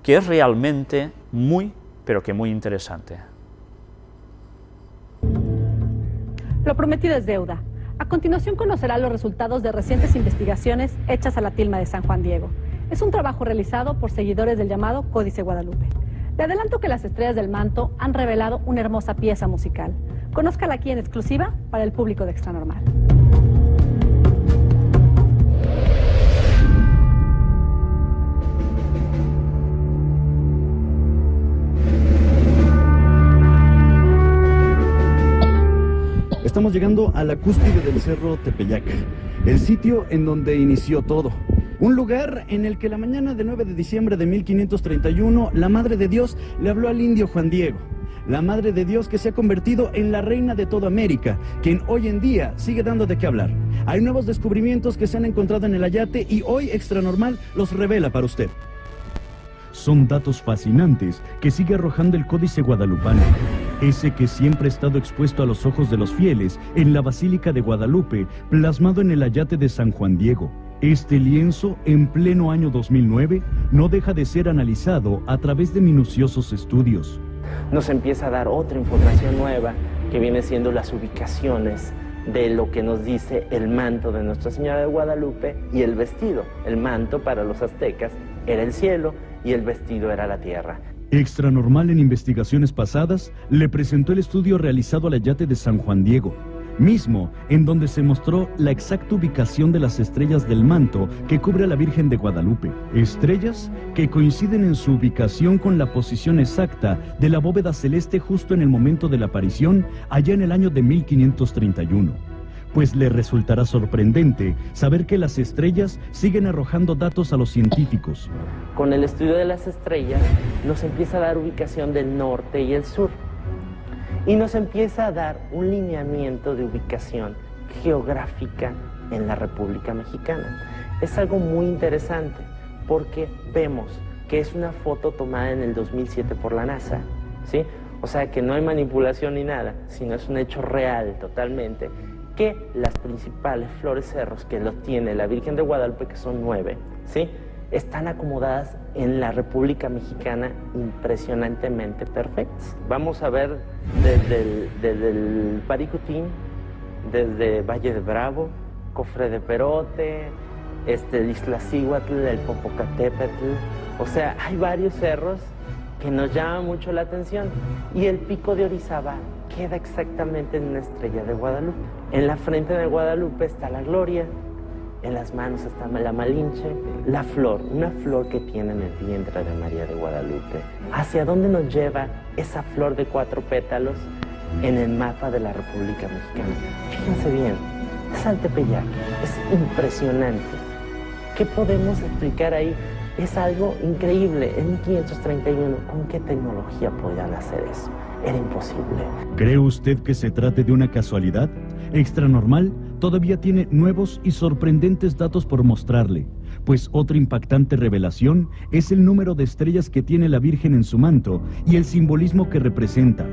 que es realmente muy, pero que muy interesante. Lo prometido es deuda. A continuación conocerá los resultados de recientes investigaciones hechas a la tilma de San Juan Diego. Es un trabajo realizado por seguidores del llamado Códice Guadalupe. Le adelanto que las estrellas del manto han revelado una hermosa pieza musical. Conózcala aquí en exclusiva para el público de Extra Normal. Estamos llegando a la cúspide del Cerro Tepeyac, el sitio en donde inició todo. Un lugar en el que la mañana del 9 de diciembre de 1531, la Madre de Dios le habló al indio Juan Diego. La Madre de Dios que se ha convertido en la reina de toda América, quien hoy en día sigue dando de qué hablar. Hay nuevos descubrimientos que se han encontrado en el Ayate y hoy Extra Normal los revela para usted. Son datos fascinantes que sigue arrojando el Códice Guadalupano, ese que siempre ha estado expuesto a los ojos de los fieles en la Basílica de Guadalupe, plasmado en el Ayate de San Juan Diego. Este lienzo, en pleno año 2009, no deja de ser analizado a través de minuciosos estudios. Nos empieza a dar otra información nueva, que viene siendo las ubicaciones de lo que nos dice el manto de Nuestra Señora de Guadalupe y el vestido. El manto para los aztecas era el cielo y el vestido era la tierra. Extra Normal en investigaciones pasadas le presentó el estudio realizado al Ayate de San Juan Diego, mismo en donde se mostró la exacta ubicación de las estrellas del manto que cubre a la Virgen de Guadalupe. Estrellas que coinciden en su ubicación con la posición exacta de la bóveda celeste justo en el momento de la aparición, allá en el año de 1531. Pues le resultará sorprendente saber que las estrellas siguen arrojando datos a los científicos. Con el estudio de las estrellas nos empieza a dar ubicación del norte y el sur. Y nos empieza a dar un lineamiento de ubicación geográfica en la República Mexicana. Es algo muy interesante porque vemos que es una foto tomada en el 2007 por la NASA, ¿sí? O sea que no hay manipulación ni nada, sino es un hecho real totalmente, que las principales flores cerros que los tiene la Virgen de Guadalupe, que son 9, ¿sí?, están acomodadas en la República Mexicana impresionantemente perfectas. Vamos a ver desde el Paricutín, desde Valle de Bravo, Cofre de Perote, el Iztaccíhuatl, el Popocatépetl. O sea, hay varios cerros que nos llaman mucho la atención. Y el pico de Orizaba queda exactamente en una estrella de Guadalupe. En la frente de Guadalupe está la Gloria, en las manos está la Malinche, la flor, una flor que tiene en el vientre de María de Guadalupe. ¿Hacia dónde nos lleva esa flor de 4 pétalos en el mapa de la República Mexicana? Fíjense bien, es al Tepeyac, es impresionante. ¿Qué podemos explicar ahí? Es algo increíble. En 1531, ¿con qué tecnología podían hacer eso? Era imposible. ¿Cree usted que se trate de una casualidad? Extra Normal todavía tiene nuevos y sorprendentes datos por mostrarle, pues otra impactante revelación es el número de estrellas que tiene la Virgen en su manto y el simbolismo que representa.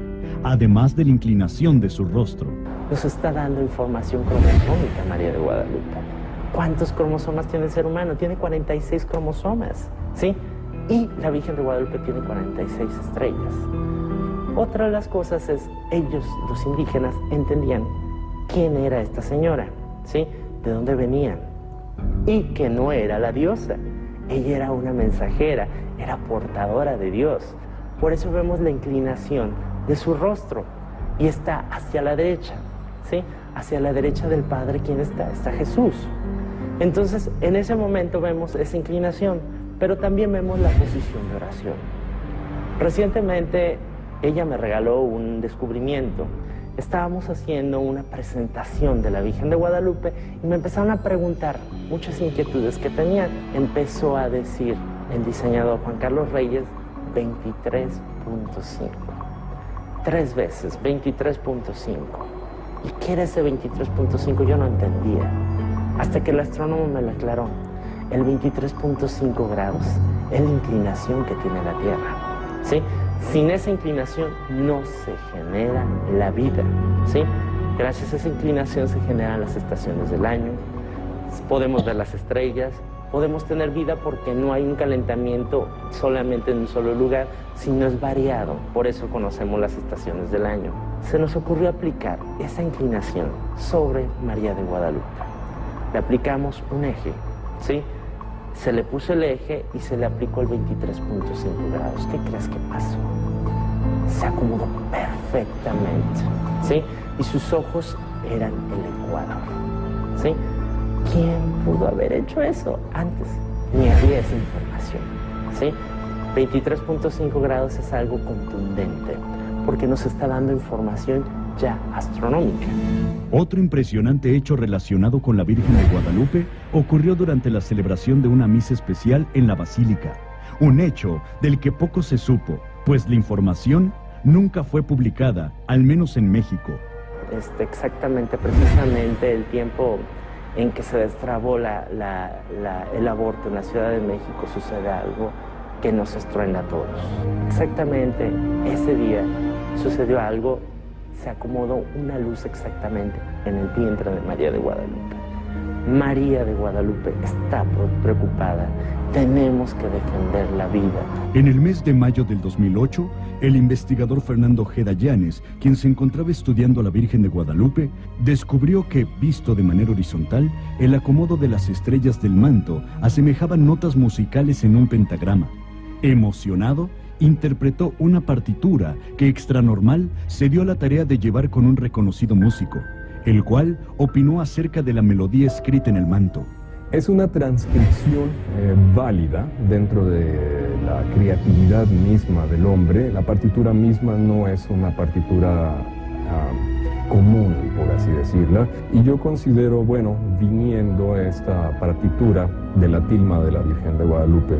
además de la inclinación de su rostro. Nos está dando información cromosómica María de Guadalupe. ¿Cuántos cromosomas tiene el ser humano? Tiene 46 cromosomas, ¿sí? Y la Virgen de Guadalupe tiene 46 estrellas. Otra de las cosas es, ellos, los indígenas, entendían quién era esta señora, ¿sí? De dónde venían. Y que no era la diosa. Ella era una mensajera, era portadora de Dios. Por eso vemos la inclinación de su rostro y está hacia la derecha, ¿sí? Hacia la derecha del Padre, ¿quién está? Está Jesús. Entonces, en ese momento vemos esa inclinación, pero también vemos la posición de oración. Recientemente, ella me regaló un descubrimiento. Estábamos haciendo una presentación de la Virgen de Guadalupe y me empezaron a preguntar muchas inquietudes que tenían. Empezó a decir el diseñador Juan Carlos Reyes 23.5. 3 veces, 23.5. ¿Y qué era ese 23.5? Yo no entendía. Hasta que el astrónomo me lo aclaró. El 23.5 grados es la inclinación que tiene la Tierra, ¿sí? Sin esa inclinación no se genera la vida, ¿sí? Gracias a esa inclinación se generan las estaciones del año, podemos ver las estrellas, podemos tener vida porque no hay un calentamiento solamente en un solo lugar, sino es variado, por eso conocemos las estaciones del año. Se nos ocurrió aplicar esa inclinación sobre María de Guadalupe. Le aplicamos un eje, ¿sí? Se le puso el eje y se le aplicó el 23.5 grados. ¿Qué crees que pasó? Se acomodó perfectamente, ¿sí? Y sus ojos eran el Ecuador, ¿sí? ¿Quién pudo haber hecho eso antes? Ni había esa información, ¿sí? 23.5 grados es algo contundente, porque nos está dando información ya astronómica. Otro impresionante hecho relacionado con la Virgen de Guadalupe ocurrió durante la celebración de una misa especial en la Basílica. Un hecho del que poco se supo, pues la información nunca fue publicada, al menos en México. Exactamente, precisamente el tiempo en que se destrabó el aborto en la Ciudad de México sucede algo que nos estruenda a todos. Exactamente ese día sucedió algo, se acomodó una luz exactamente en el vientre de María de Guadalupe. María de Guadalupe está preocupada. Tenemos que defender la vida. En el mes de mayo del 2008, el investigador Fernando Ojeda Llanes, quien se encontraba estudiando a la Virgen de Guadalupe, descubrió que, visto de manera horizontal, el acomodo de las estrellas del manto asemejaba notas musicales en un pentagrama. Emocionado, interpretó una partitura que extranormal se dio a la tarea de llevar con un reconocido músico, el cual opinó acerca de la melodía escrita en el manto. Es una transcripción válida dentro de la creatividad misma del hombre. La partitura misma no es una partitura común, por así decirla. Y yo considero, bueno, viniendo esta partitura de la tilma de la Virgen de Guadalupe,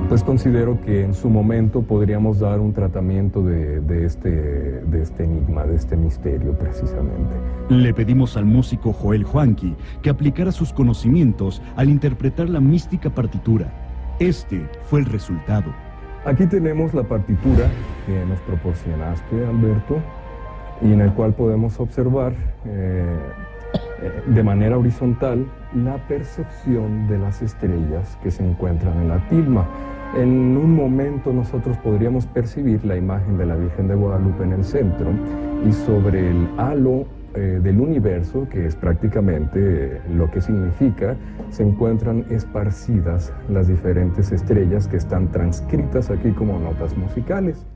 pues considero que en su momento podríamos dar un tratamiento de este enigma, de este misterio precisamente. Le pedimos al músico Joel Juanqui que aplicara sus conocimientos al interpretar la mística partitura. Este fue el resultado. Aquí tenemos la partitura que nos proporcionaste, Alberto, y en el cual podemos observar de manera horizontal la percepción de las estrellas que se encuentran en la tilma. En un momento nosotros podríamos percibir la imagen de la Virgen de Guadalupe en el centro y sobre el halo del universo, que es prácticamente lo que significa, se encuentran esparcidas las diferentes estrellas que están transcritas aquí como notas musicales.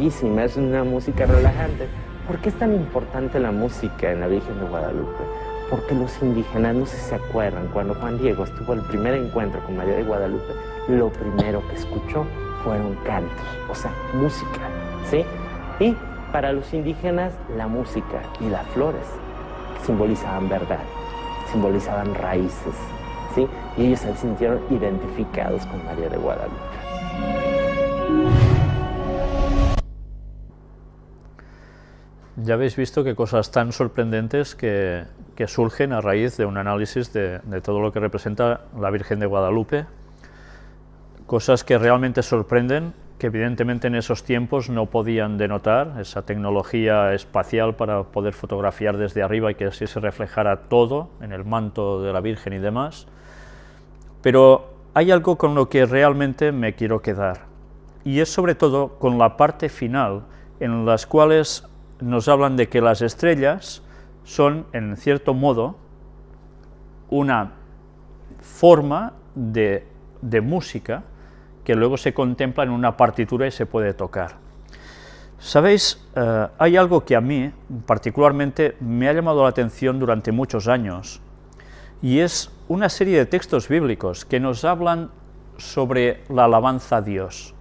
bellísima, es una música relajante. ¿Por qué es tan importante la música en la Virgen de Guadalupe? Porque los indígenas, no sé si se acuerdan, cuando Juan Diego estuvo el primer encuentro con María de Guadalupe, lo primero que escuchó fueron cantos, o sea, música, ¿sí? Y para los indígenas, la música y las flores simbolizaban verdad, simbolizaban raíces, ¿sí? Y ellos se sintieron identificados con María de Guadalupe. Ya habéis visto qué cosas tan sorprendentes que surgen a raíz de un análisis de todo lo que representa la Virgen de Guadalupe, cosas que realmente sorprenden, que evidentemente en esos tiempos no podían denotar esa tecnología espacial para poder fotografiar desde arriba y que así se reflejara todo en el manto de la Virgen y demás, pero hay algo con lo que realmente me quiero quedar, y es sobre todo con la parte final, en las cuales nos hablan de que las estrellas son, en cierto modo, una forma de música que luego se contempla en una partitura y se puede tocar. ¿Sabéis? Hay algo que a mí, particularmente, me ha llamado la atención durante muchos años, y es una serie de textos bíblicos que nos hablan sobre la alabanza a Dios.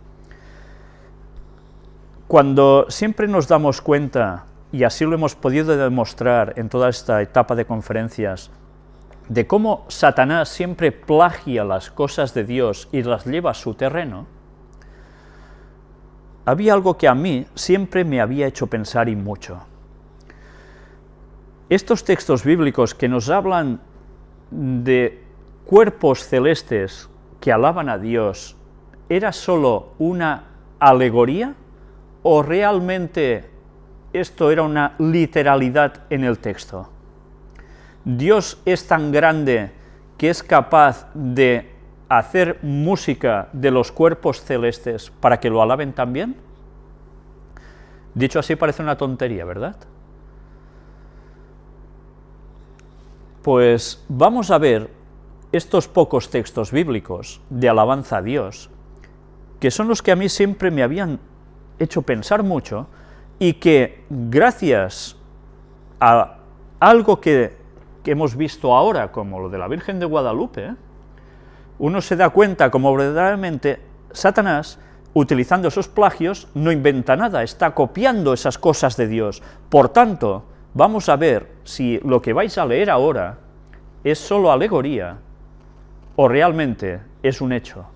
Cuando siempre nos damos cuenta, y así lo hemos podido demostrar en toda esta etapa de conferencias, de cómo Satanás siempre plagia las cosas de Dios y las lleva a su terreno, había algo que a mí siempre me había hecho pensar y mucho. Estos textos bíblicos que nos hablan de cuerpos celestes que alaban a Dios, ¿era solo una alegoría? ¿O realmente esto era una literalidad en el texto? ¿Dios es tan grande que es capaz de hacer música de los cuerpos celestes para que lo alaben también? Dicho así parece una tontería, ¿verdad? Pues vamos a ver estos pocos textos bíblicos de alabanza a Dios, que son los que a mí siempre me habían hecho pensar mucho, y que gracias a algo que hemos visto ahora, como lo de la Virgen de Guadalupe, uno se da cuenta como verdaderamente Satanás, utilizando esos plagios, no inventa nada, está copiando esas cosas de Dios. Por tanto, vamos a ver si lo que vais a leer ahora es solo alegoría o realmente es un hecho.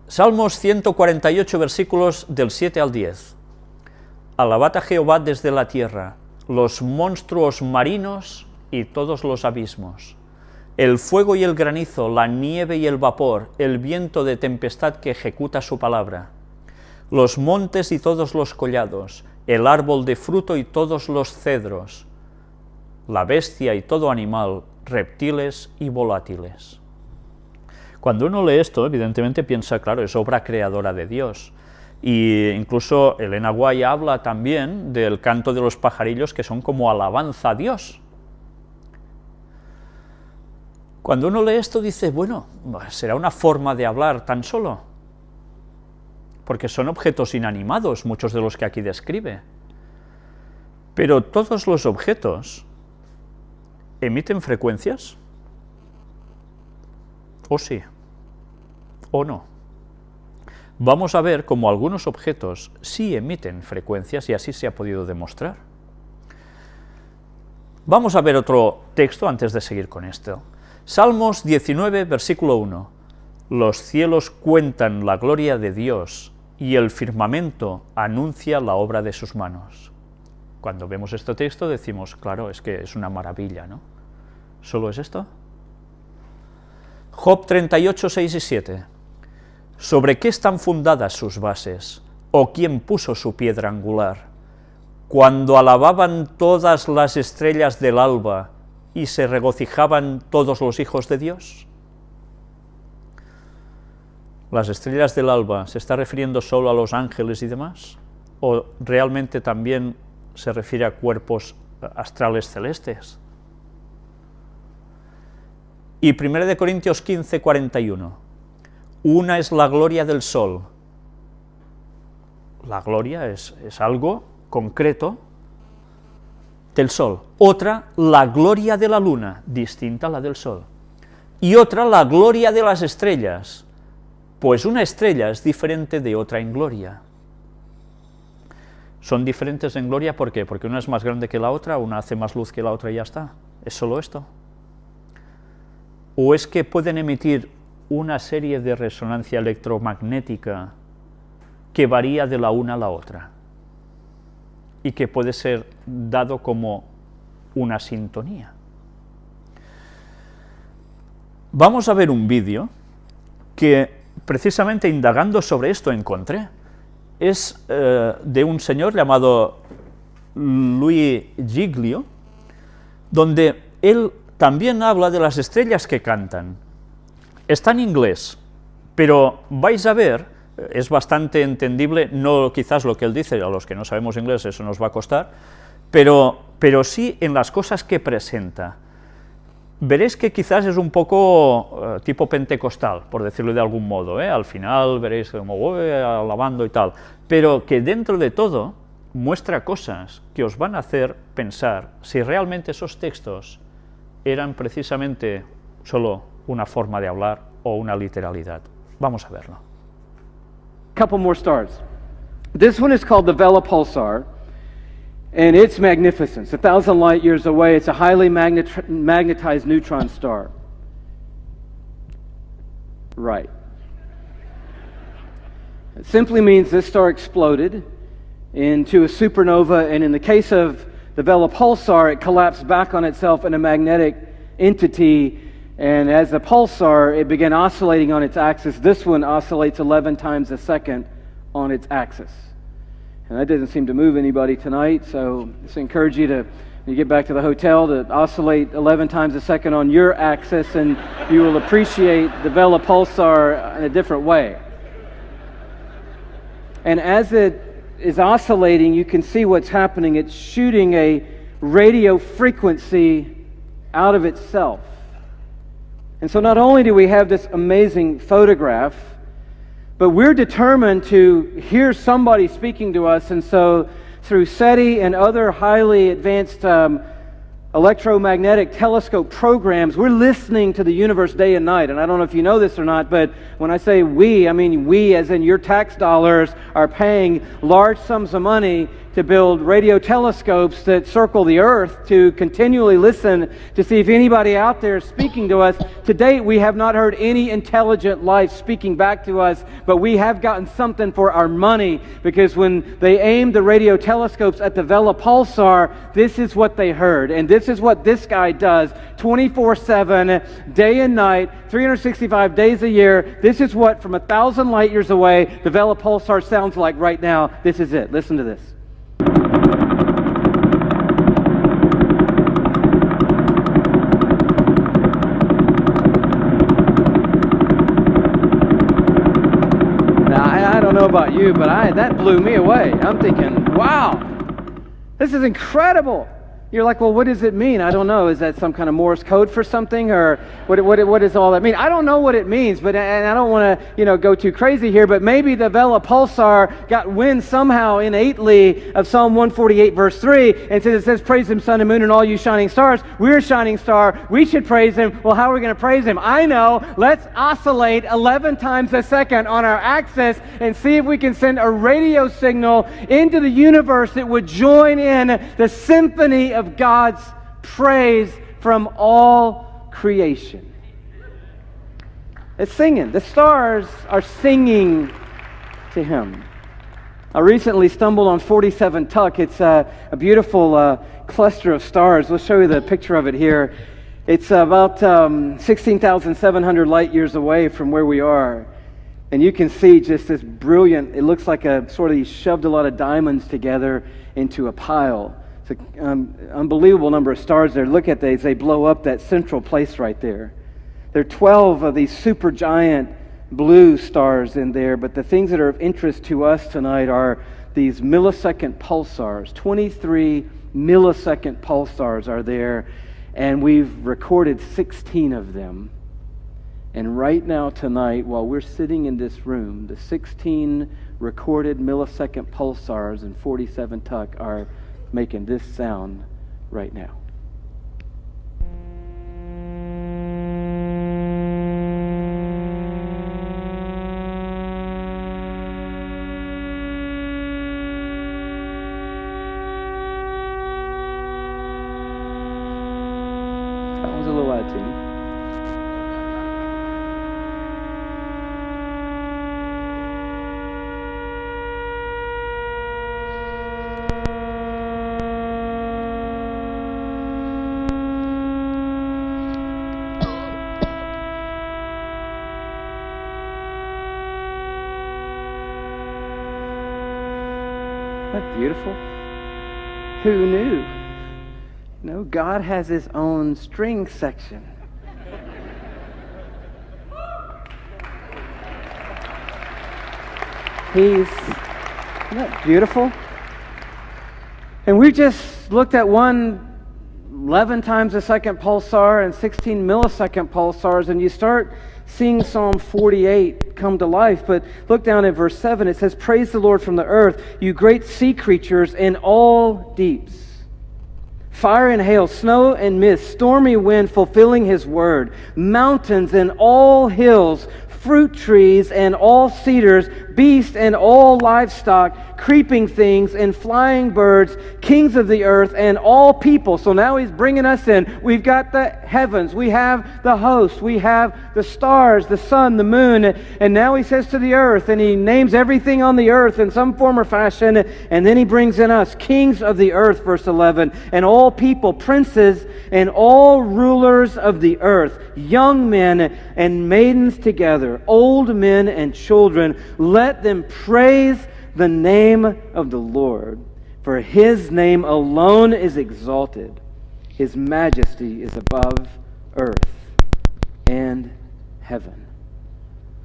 Salmos 148, versículos del 7 al 10. Alabad a Jehová desde la tierra, los monstruos marinos y todos los abismos, el fuego y el granizo, la nieve y el vapor, el viento de tempestad que ejecuta su palabra, los montes y todos los collados, el árbol de fruto y todos los cedros, la bestia y todo animal, reptiles y volátiles. Cuando uno lee esto, evidentemente piensa, claro, es obra creadora de Dios. Y incluso Elena White habla también del canto de los pajarillos, que son como alabanza a Dios. Cuando uno lee esto dice, bueno, será una forma de hablar tan solo, porque son objetos inanimados, muchos de los que aquí describe. Pero todos los objetos emiten frecuencias, o sí, o no. Vamos a ver cómo algunos objetos sí emiten frecuencias y así se ha podido demostrar. Vamos a ver otro texto antes de seguir con esto. Salmos 19, versículo 1. Los cielos cuentan la gloria de Dios y el firmamento anuncia la obra de sus manos. Cuando vemos este texto decimos, claro, es que es una maravilla, ¿no? ¿Solo es esto? Job 38, 6 y 7. ¿Sobre qué están fundadas sus bases? ¿O quién puso su piedra angular? Cuando alababan todas las estrellas del alba y se regocijaban todos los hijos de Dios. ¿Las estrellas del alba se está refiriendo solo a los ángeles y demás? ¿O realmente también se refiere a cuerpos astrales celestes? Y 1 Corintios 15, 41. Una es la gloria del sol, la gloria es algo concreto del Sol. Otra, la gloria de la Luna, distinta a la del Sol. Y otra, la gloria de las estrellas, pues una estrella es diferente de otra en gloria. Son diferentes en gloria, ¿por qué? Porque una es más grande que la otra, una hace más luz que la otra y ya está. ¿Es solo esto? ¿O es que pueden emitir una serie de resonancia electromagnética que varía de la una a la otra y que puede ser dado como una sintonía? Vamos a ver un vídeo que precisamente indagando sobre esto encontré. Es de un señor llamado Louis Giglio, donde él también habla de las estrellas que cantan. Está en inglés, pero vais a ver, es bastante entendible, no quizás lo que él dice, a los que no sabemos inglés eso nos va a costar, pero sí en las cosas que presenta. Veréis que quizás es un poco tipo pentecostal, por decirlo de algún modo, al final veréis como voy alabando y tal, pero que dentro de todo muestra cosas que os van a hacer pensar si realmente esos textos eran precisamente solo una forma de hablar o una literalidad. Vamos a verlo. Couple more stars. This one is called the Vela Pulsar. And it's magnificent. It's 1,000 light years away. It's a highly magnetized neutron star. Right. It simply means this star exploded into a supernova, and in the case of the Vela Pulsar, it collapsed back on itself in a magnetic entity, and as a pulsar, it began oscillating on its axis. This one oscillates 11 times a second on its axis. And that doesn't seem to move anybody tonight, so I just encourage you to, when you get back to the hotel, to oscillate 11 times a second on your axis, and you will appreciate the Vela Pulsar in a different way. And as it is oscillating, you can see what's happening. It's shooting a radio frequency out of itself. And so not only do we have this amazing photograph, but we're determined to hear somebody speaking to us, and so through SETI and other highly advanced electromagnetic telescope programs, we're listening to the universe day and night. And I don't know if you know this or not, but when I say we, I mean we as in your tax dollars are paying large sums of money to build radio telescopes that circle the earth to continually listen to see if anybody out there is speaking to us. To date, we have not heard any intelligent life speaking back to us, but we have gotten something for our money, because when they aimed the radio telescopes at the Vela Pulsar, this is what they heard. And this is what this guy does 24/7, day and night, 365 days a year. This is what, from 1,000 light years away, the Vela Pulsar sounds like right now. This is it. Listen to this. I don't know about you, but that blew me away. I'm thinking, wow, this is incredible. You're like, well, what does it mean? I don't know. Is that some kind of Morse code for something, or what does all that mean? I don't know what it means, but and I don't want to go too crazy here. But maybe the Vela Pulsar got wind somehow innately of Psalm 148 verse 3, and since it says, "Praise Him, sun and moon, and all you shining stars." We're a shining star. We should praise Him. Well, how are we going to praise Him? I know. Let's oscillate 11 times a second on our axis and see if we can send a radio signal into the universe that would join in the symphony of God's praise from all creation. It's singing. The stars are singing to Him. I recently stumbled on 47 Tuc. It's a beautiful cluster of stars. We'll show you the picture of it here. It's about 16,700 light years away from where we are. And you can see just this brilliant, it looks like he shoved a lot of diamonds together into a pile. It's an unbelievable number of stars there. Look at these. They blow up that central place right there. There are 12 of these supergiant blue stars in there, but the things that are of interest to us tonight are these millisecond pulsars. 23 millisecond pulsars are there, and we've recorded 16 of them. And right now, tonight, while we're sitting in this room, the 16 recorded millisecond pulsars and 47 tuck are making this sound right now. That was a little out of tune. That's beautiful. Who knew? No, God has His own string section. Isn't that beautiful? And we just looked at 11 times a second pulsar and 16 millisecond pulsars, and you start seeing Psalm 48 come to life. But look down at verse 7. It says, "Praise the Lord from the earth, you great sea creatures in all deeps. Fire and hail, snow and mist, stormy wind fulfilling His word. Mountains and all hills, fruit trees and all cedars, beasts and all livestock, creeping things and flying birds, kings of the earth and all people." So now He's bringing us in. We've got the heavens, we have the hosts, we have the stars, the sun, the moon, and now He says to the earth, and He names everything on the earth in some form or fashion, and then He brings in us, kings of the earth, verse 11, and all people, princes and all rulers of the earth, young men and maidens together, old men and children, let them praise the name of the Lord, for His name alone is exalted. His majesty is above earth and heaven.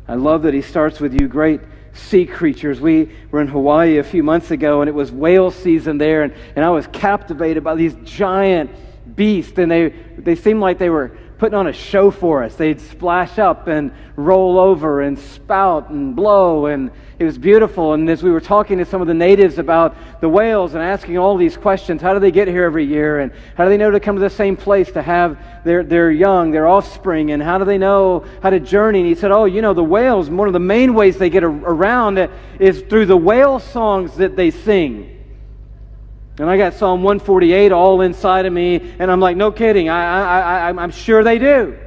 I love that He starts with you great sea creatures. We were in Hawaii a few months ago, and it was whale season there, and I was captivated by these giant beasts, and they seemed like they were putting on a show for us. They'd splash up and roll over and spout and blow, and it was beautiful. And as we were talking to some of the natives about the whales and asking all these questions, how do they get here every year, and how do they know to come to the same place to have their young, their offspring, and how do they know how to journey? And he said, the whales, one of the main ways they get around is through the whale songs that they sing. And I got Psalm 148 all inside of me, and I'm like, no kidding, I'm sure they do.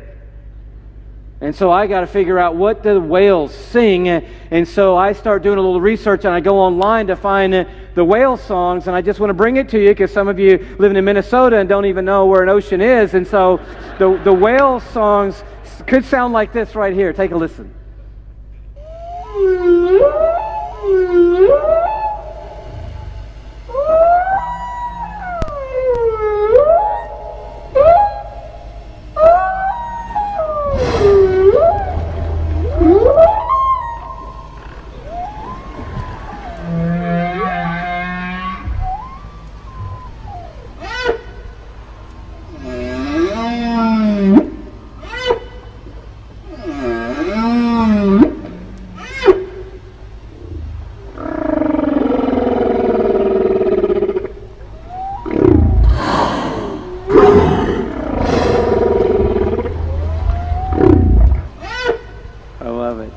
And so I got to figure out what the whales sing, and so I start doing a little research, and I go online to find the whale songs, and I just want to bring it to you because some of you living in Minnesota and don't even know where an ocean is, and so the whale songs could sound like this right here. Take a listen.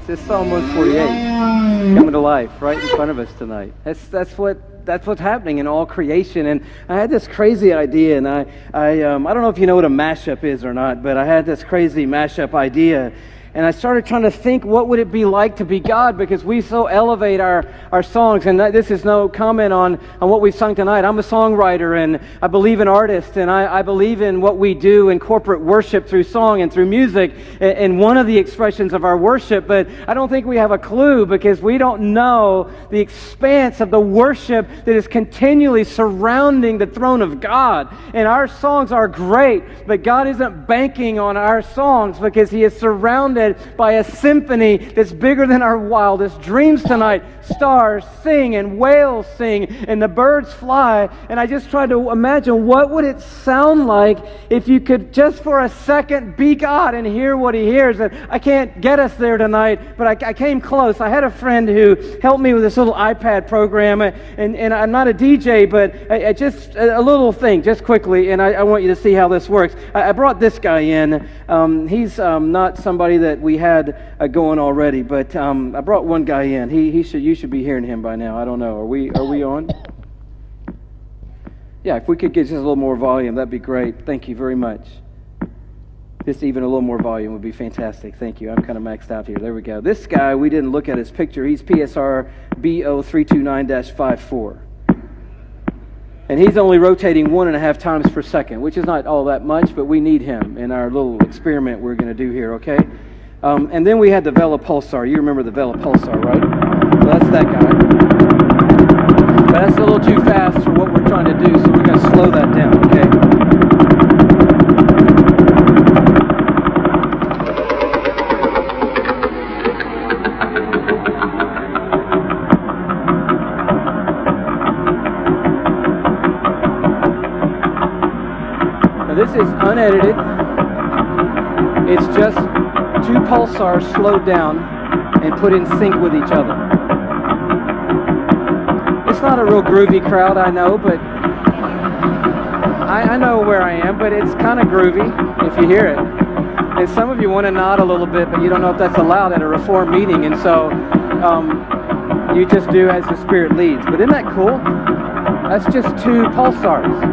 It's Psalm 148 coming to life right in front of us tonight. That's what's happening in all creation. And I had this crazy idea, and I don't know if you know what a mashup is or not, but I had this crazy mashup idea. And I started trying to think, what would it be like to be God? Because we so elevate our songs. And this is no comment on what we've sung tonight. I'm a songwriter, and I believe in artists, and I believe in what we do in corporate worship through song and through music, and one of the expressions of our worship. But I don't think we have a clue, because we don't know the expanse of the worship that is continually surrounding the throne of God. And our songs are great, but God isn't banking on our songs, because He is surrounded surrounded by a symphony that's bigger than our wildest dreams tonight. Stars sing and whales sing and the birds fly. And I just tried to imagine what would it sound like if you could just for a second be God and hear what he hears. And I can't get us there tonight, but I came close. I had a friend who helped me with this little iPad program, and I'm not a DJ, but just a little thing, just quickly, and I want you to see how this works. I brought this guy in. He's not somebody that we had going already, but I brought one guy in. You should be hearing him by now. I don't know. Are we on? Yeah, if we could get just a little more volume, that'd be great. Thank you very much. Just even a little more volume would be fantastic. Thank you. I'm kind of maxed out here. There we go. This guy, we didn't look at his picture. He's PSR BO329-54. And he's only rotating 1.5 times per second, which is not all that much, but we need him in our little experiment we're going to do here, okay? And then we had the Vela Pulsar. You remember the Vela Pulsar, right? So that's that guy. But that's a little too fast for what we're trying to do, so we're going to slow that down, okay? Now this is unedited. It's just 2 pulsars slowed down and put in sync with each other. It's not a real groovy crowd, I know, but I know where I am, but it's kind of groovy if you hear it. And some of you want to nod a little bit, but you don't know if that's allowed at a Reform meeting, and so you just do as the Spirit leads. But isn't that cool? That's just 2 pulsars.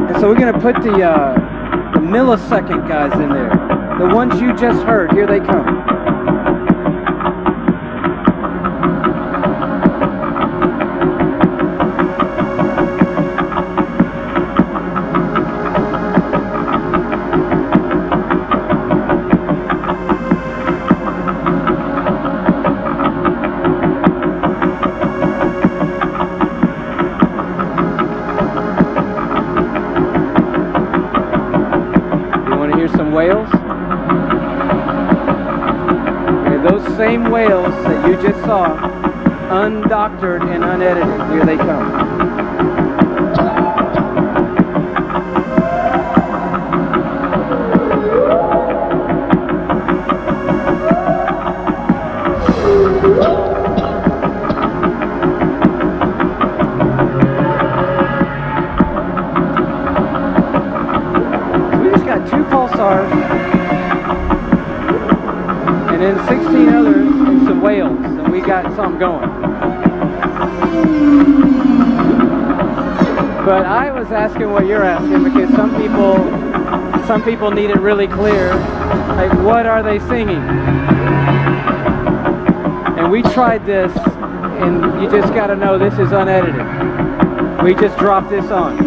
And so we're going to put the millisecond guys in there. The ones you just heard, here they come. Whales. Okay, those same whales that you just saw, undoctored and unedited, here they come. And then 16 others and some whales, and we got something going. But I was asking what you're asking, because some people need it really clear. Like, what are they singing? And we tried this, and you just got to know this is unedited. We just dropped this on,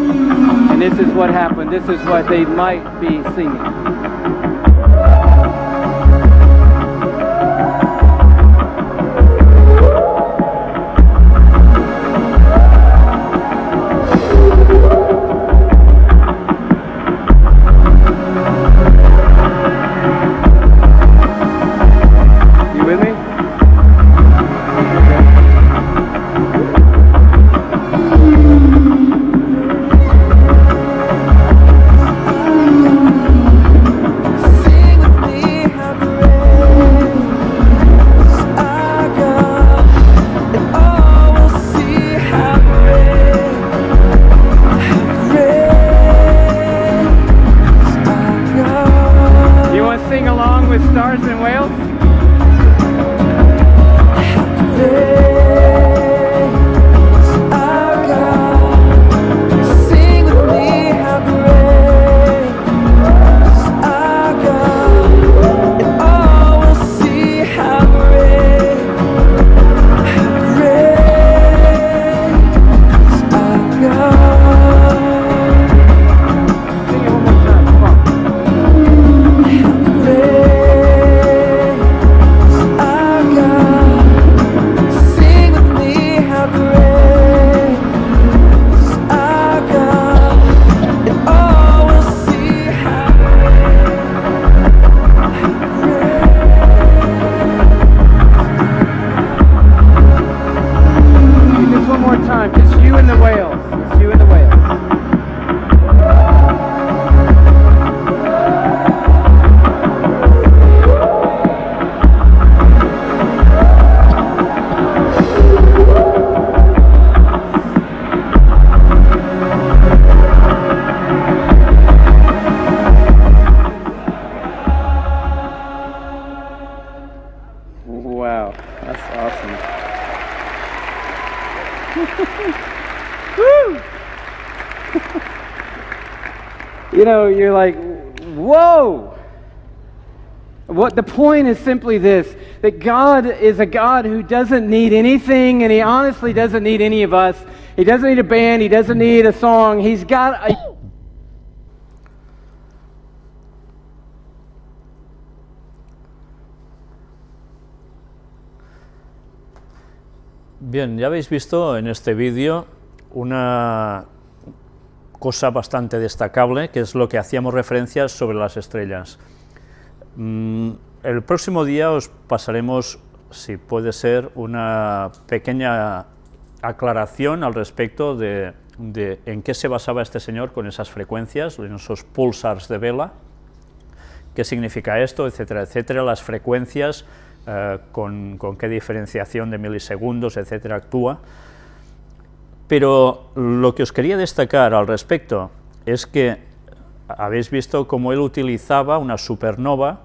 and this is what happened. This is what they might be singing. Stars and whales? You know, you're like, whoa! What the point is simply this, that God is a God who doesn't need anything, and He honestly doesn't need any of us. He doesn't need a band, He doesn't need a song. He's got a... Bien, ya habéis visto en este vídeo una cosa bastante destacable, que es lo que hacíamos referencia sobre las estrellas. El próximo día os pasaremos, si puede ser, una pequeña aclaración al respecto de en qué se basaba este señor con esas frecuencias, en esos pulsars de vela, qué significa esto, etcétera, etcétera, las frecuencias, con qué diferenciación de milisegundos, etcétera, actúa. Pero lo que os quería destacar al respecto es que habéis visto cómo él utilizaba una supernova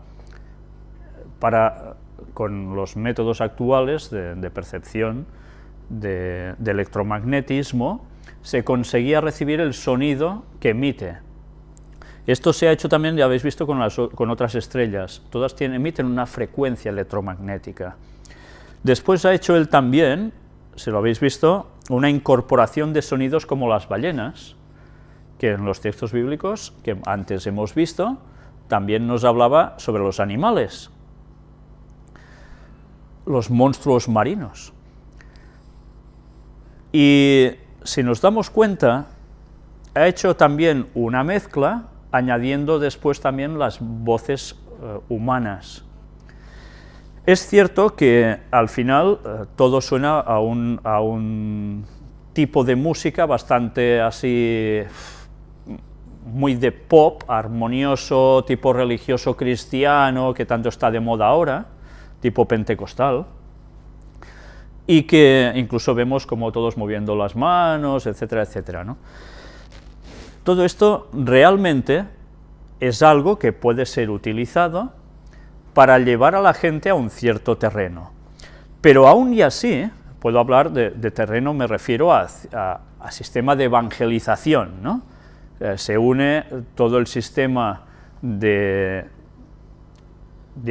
con los métodos actuales de percepción de electromagnetismo, se conseguía recibir el sonido que emite. Esto se ha hecho también, ya habéis visto, con otras estrellas, todas emiten una frecuencia electromagnética. Después ha hecho él también, si lo habéis visto, una incorporación de sonidos como las ballenas, que en los textos bíblicos que antes hemos visto, también nos hablaba sobre los animales, los monstruos marinos. Y si nos damos cuenta, ha hecho también una mezcla, añadiendo después también las voces humanas. Es cierto que al final todo suena a un tipo de música bastante así, muy de pop, armonioso, tipo religioso cristiano, que tanto está de moda ahora, tipo pentecostal, y que incluso vemos como todos moviendo las manos, etcétera, etcétera, ¿no? Todo esto realmente es algo que puede ser utilizado para llevar a la gente a un cierto terreno. Pero aún y así, puedo hablar de terreno, me refiero a sistema de evangelización, ¿no? Se une todo el sistema de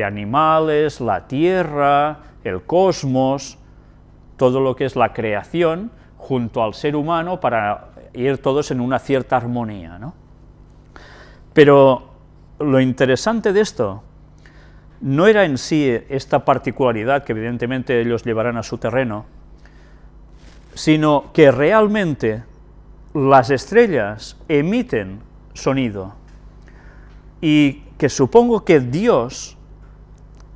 animales, la tierra, el cosmos, todo lo que es la creación, junto al ser humano para ir todos en una cierta armonía, ¿no? Pero lo interesante de esto no era en sí esta particularidad que evidentemente ellos llevarán a su terreno, sino que realmente las estrellas emiten sonido y que supongo que Dios,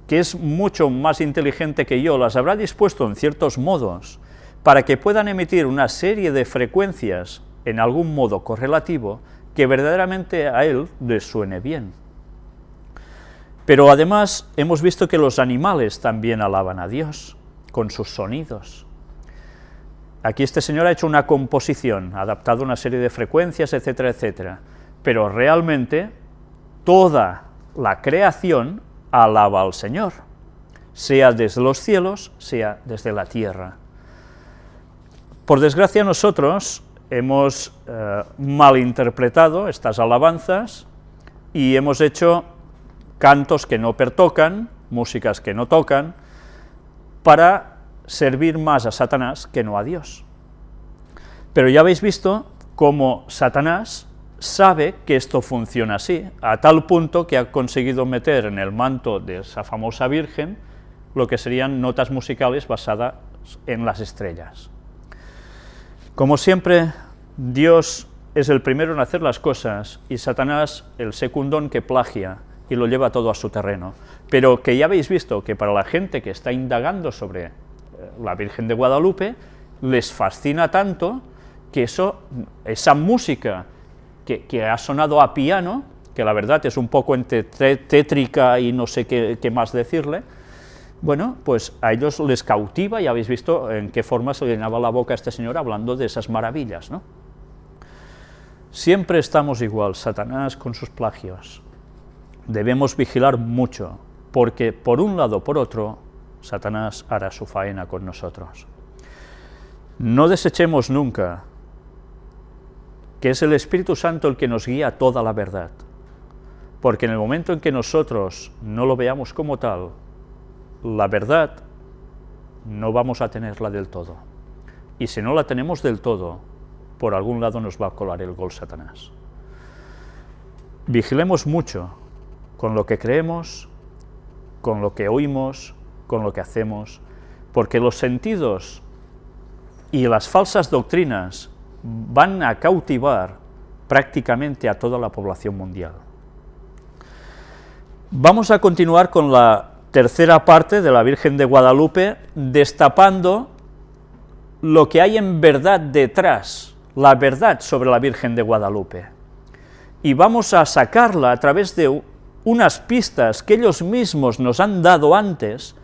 que es mucho más inteligente que yo, las habrá dispuesto en ciertos modos para que puedan emitir una serie de frecuencias en algún modo correlativo que verdaderamente a él les suene bien. Pero además hemos visto que los animales también alaban a Dios con sus sonidos. Aquí este señor ha hecho una composición, ha adaptado una serie de frecuencias, etcétera, etcétera, pero realmente toda la creación alaba al Señor, sea desde los cielos, sea desde la tierra. Por desgracia nosotros hemos malinterpretado estas alabanzas y hemos hecho cantos que no pertocan, músicas que no tocan, para servir más a Satanás que no a Dios. Pero ya habéis visto cómo Satanás sabe que esto funciona así, a tal punto que ha conseguido meter en el manto de esa famosa Virgen lo que serían notas musicales basadas en las estrellas. Como siempre, Dios es el primero en hacer las cosas y Satanás el secundón que plagia y lo lleva todo a su terreno. Pero que ya habéis visto que para la gente que está indagando sobre la Virgen de Guadalupe, les fascina tanto que esa música que ha sonado a piano, que la verdad es un poco entre tétrica y no sé qué más decirle, bueno, pues a ellos les cautiva, y habéis visto en qué forma se llenaba la boca a este señor hablando de esas maravillas, ¿no? Siempre estamos igual, Satanás con sus plagios. Debemos vigilar mucho, porque por un lado o por otro, Satanás hará su faena con nosotros. No desechemos nunca que es el Espíritu Santo el que nos guía a toda la verdad, porque en el momento en que nosotros no lo veamos como tal, la verdad no vamos a tenerla del todo, y si no la tenemos del todo, por algún lado nos va a colar el gol Satanás. Vigilemos mucho con lo que creemos, con lo que oímos, con lo que hacemos, porque los sentidos y las falsas doctrinas van a cautivar prácticamente a toda la población mundial. Vamos a continuar con la tercera parte de la Virgen de Guadalupe, destapando lo que hay en verdad detrás, la verdad sobre la Virgen de Guadalupe. Y vamos a sacarla a través de unas pistas que ellos mismos nos han dado antes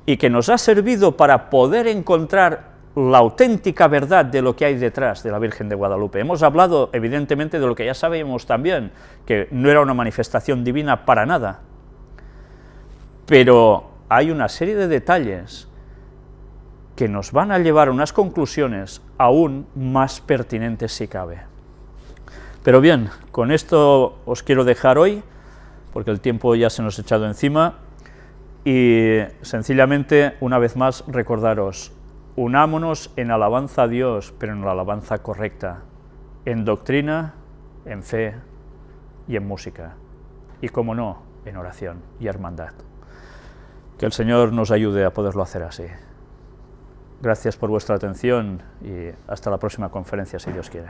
y que nos ha servido para poder encontrar la auténtica verdad de lo que hay detrás de la Virgen de Guadalupe. Hemos hablado, evidentemente, de lo que ya sabemos también, que no era una manifestación divina para nada, pero hay una serie de detalles que nos van a llevar a unas conclusiones aún más pertinentes si cabe. Pero bien, con esto os quiero dejar hoy, porque el tiempo ya se nos ha echado encima, y sencillamente, una vez más, recordaros, unámonos en alabanza a Dios, pero en la alabanza correcta, en doctrina, en fe y en música, y como no, en oración y hermandad. Que el Señor nos ayude a poderlo hacer así. Gracias por vuestra atención y hasta la próxima conferencia, si Dios quiere.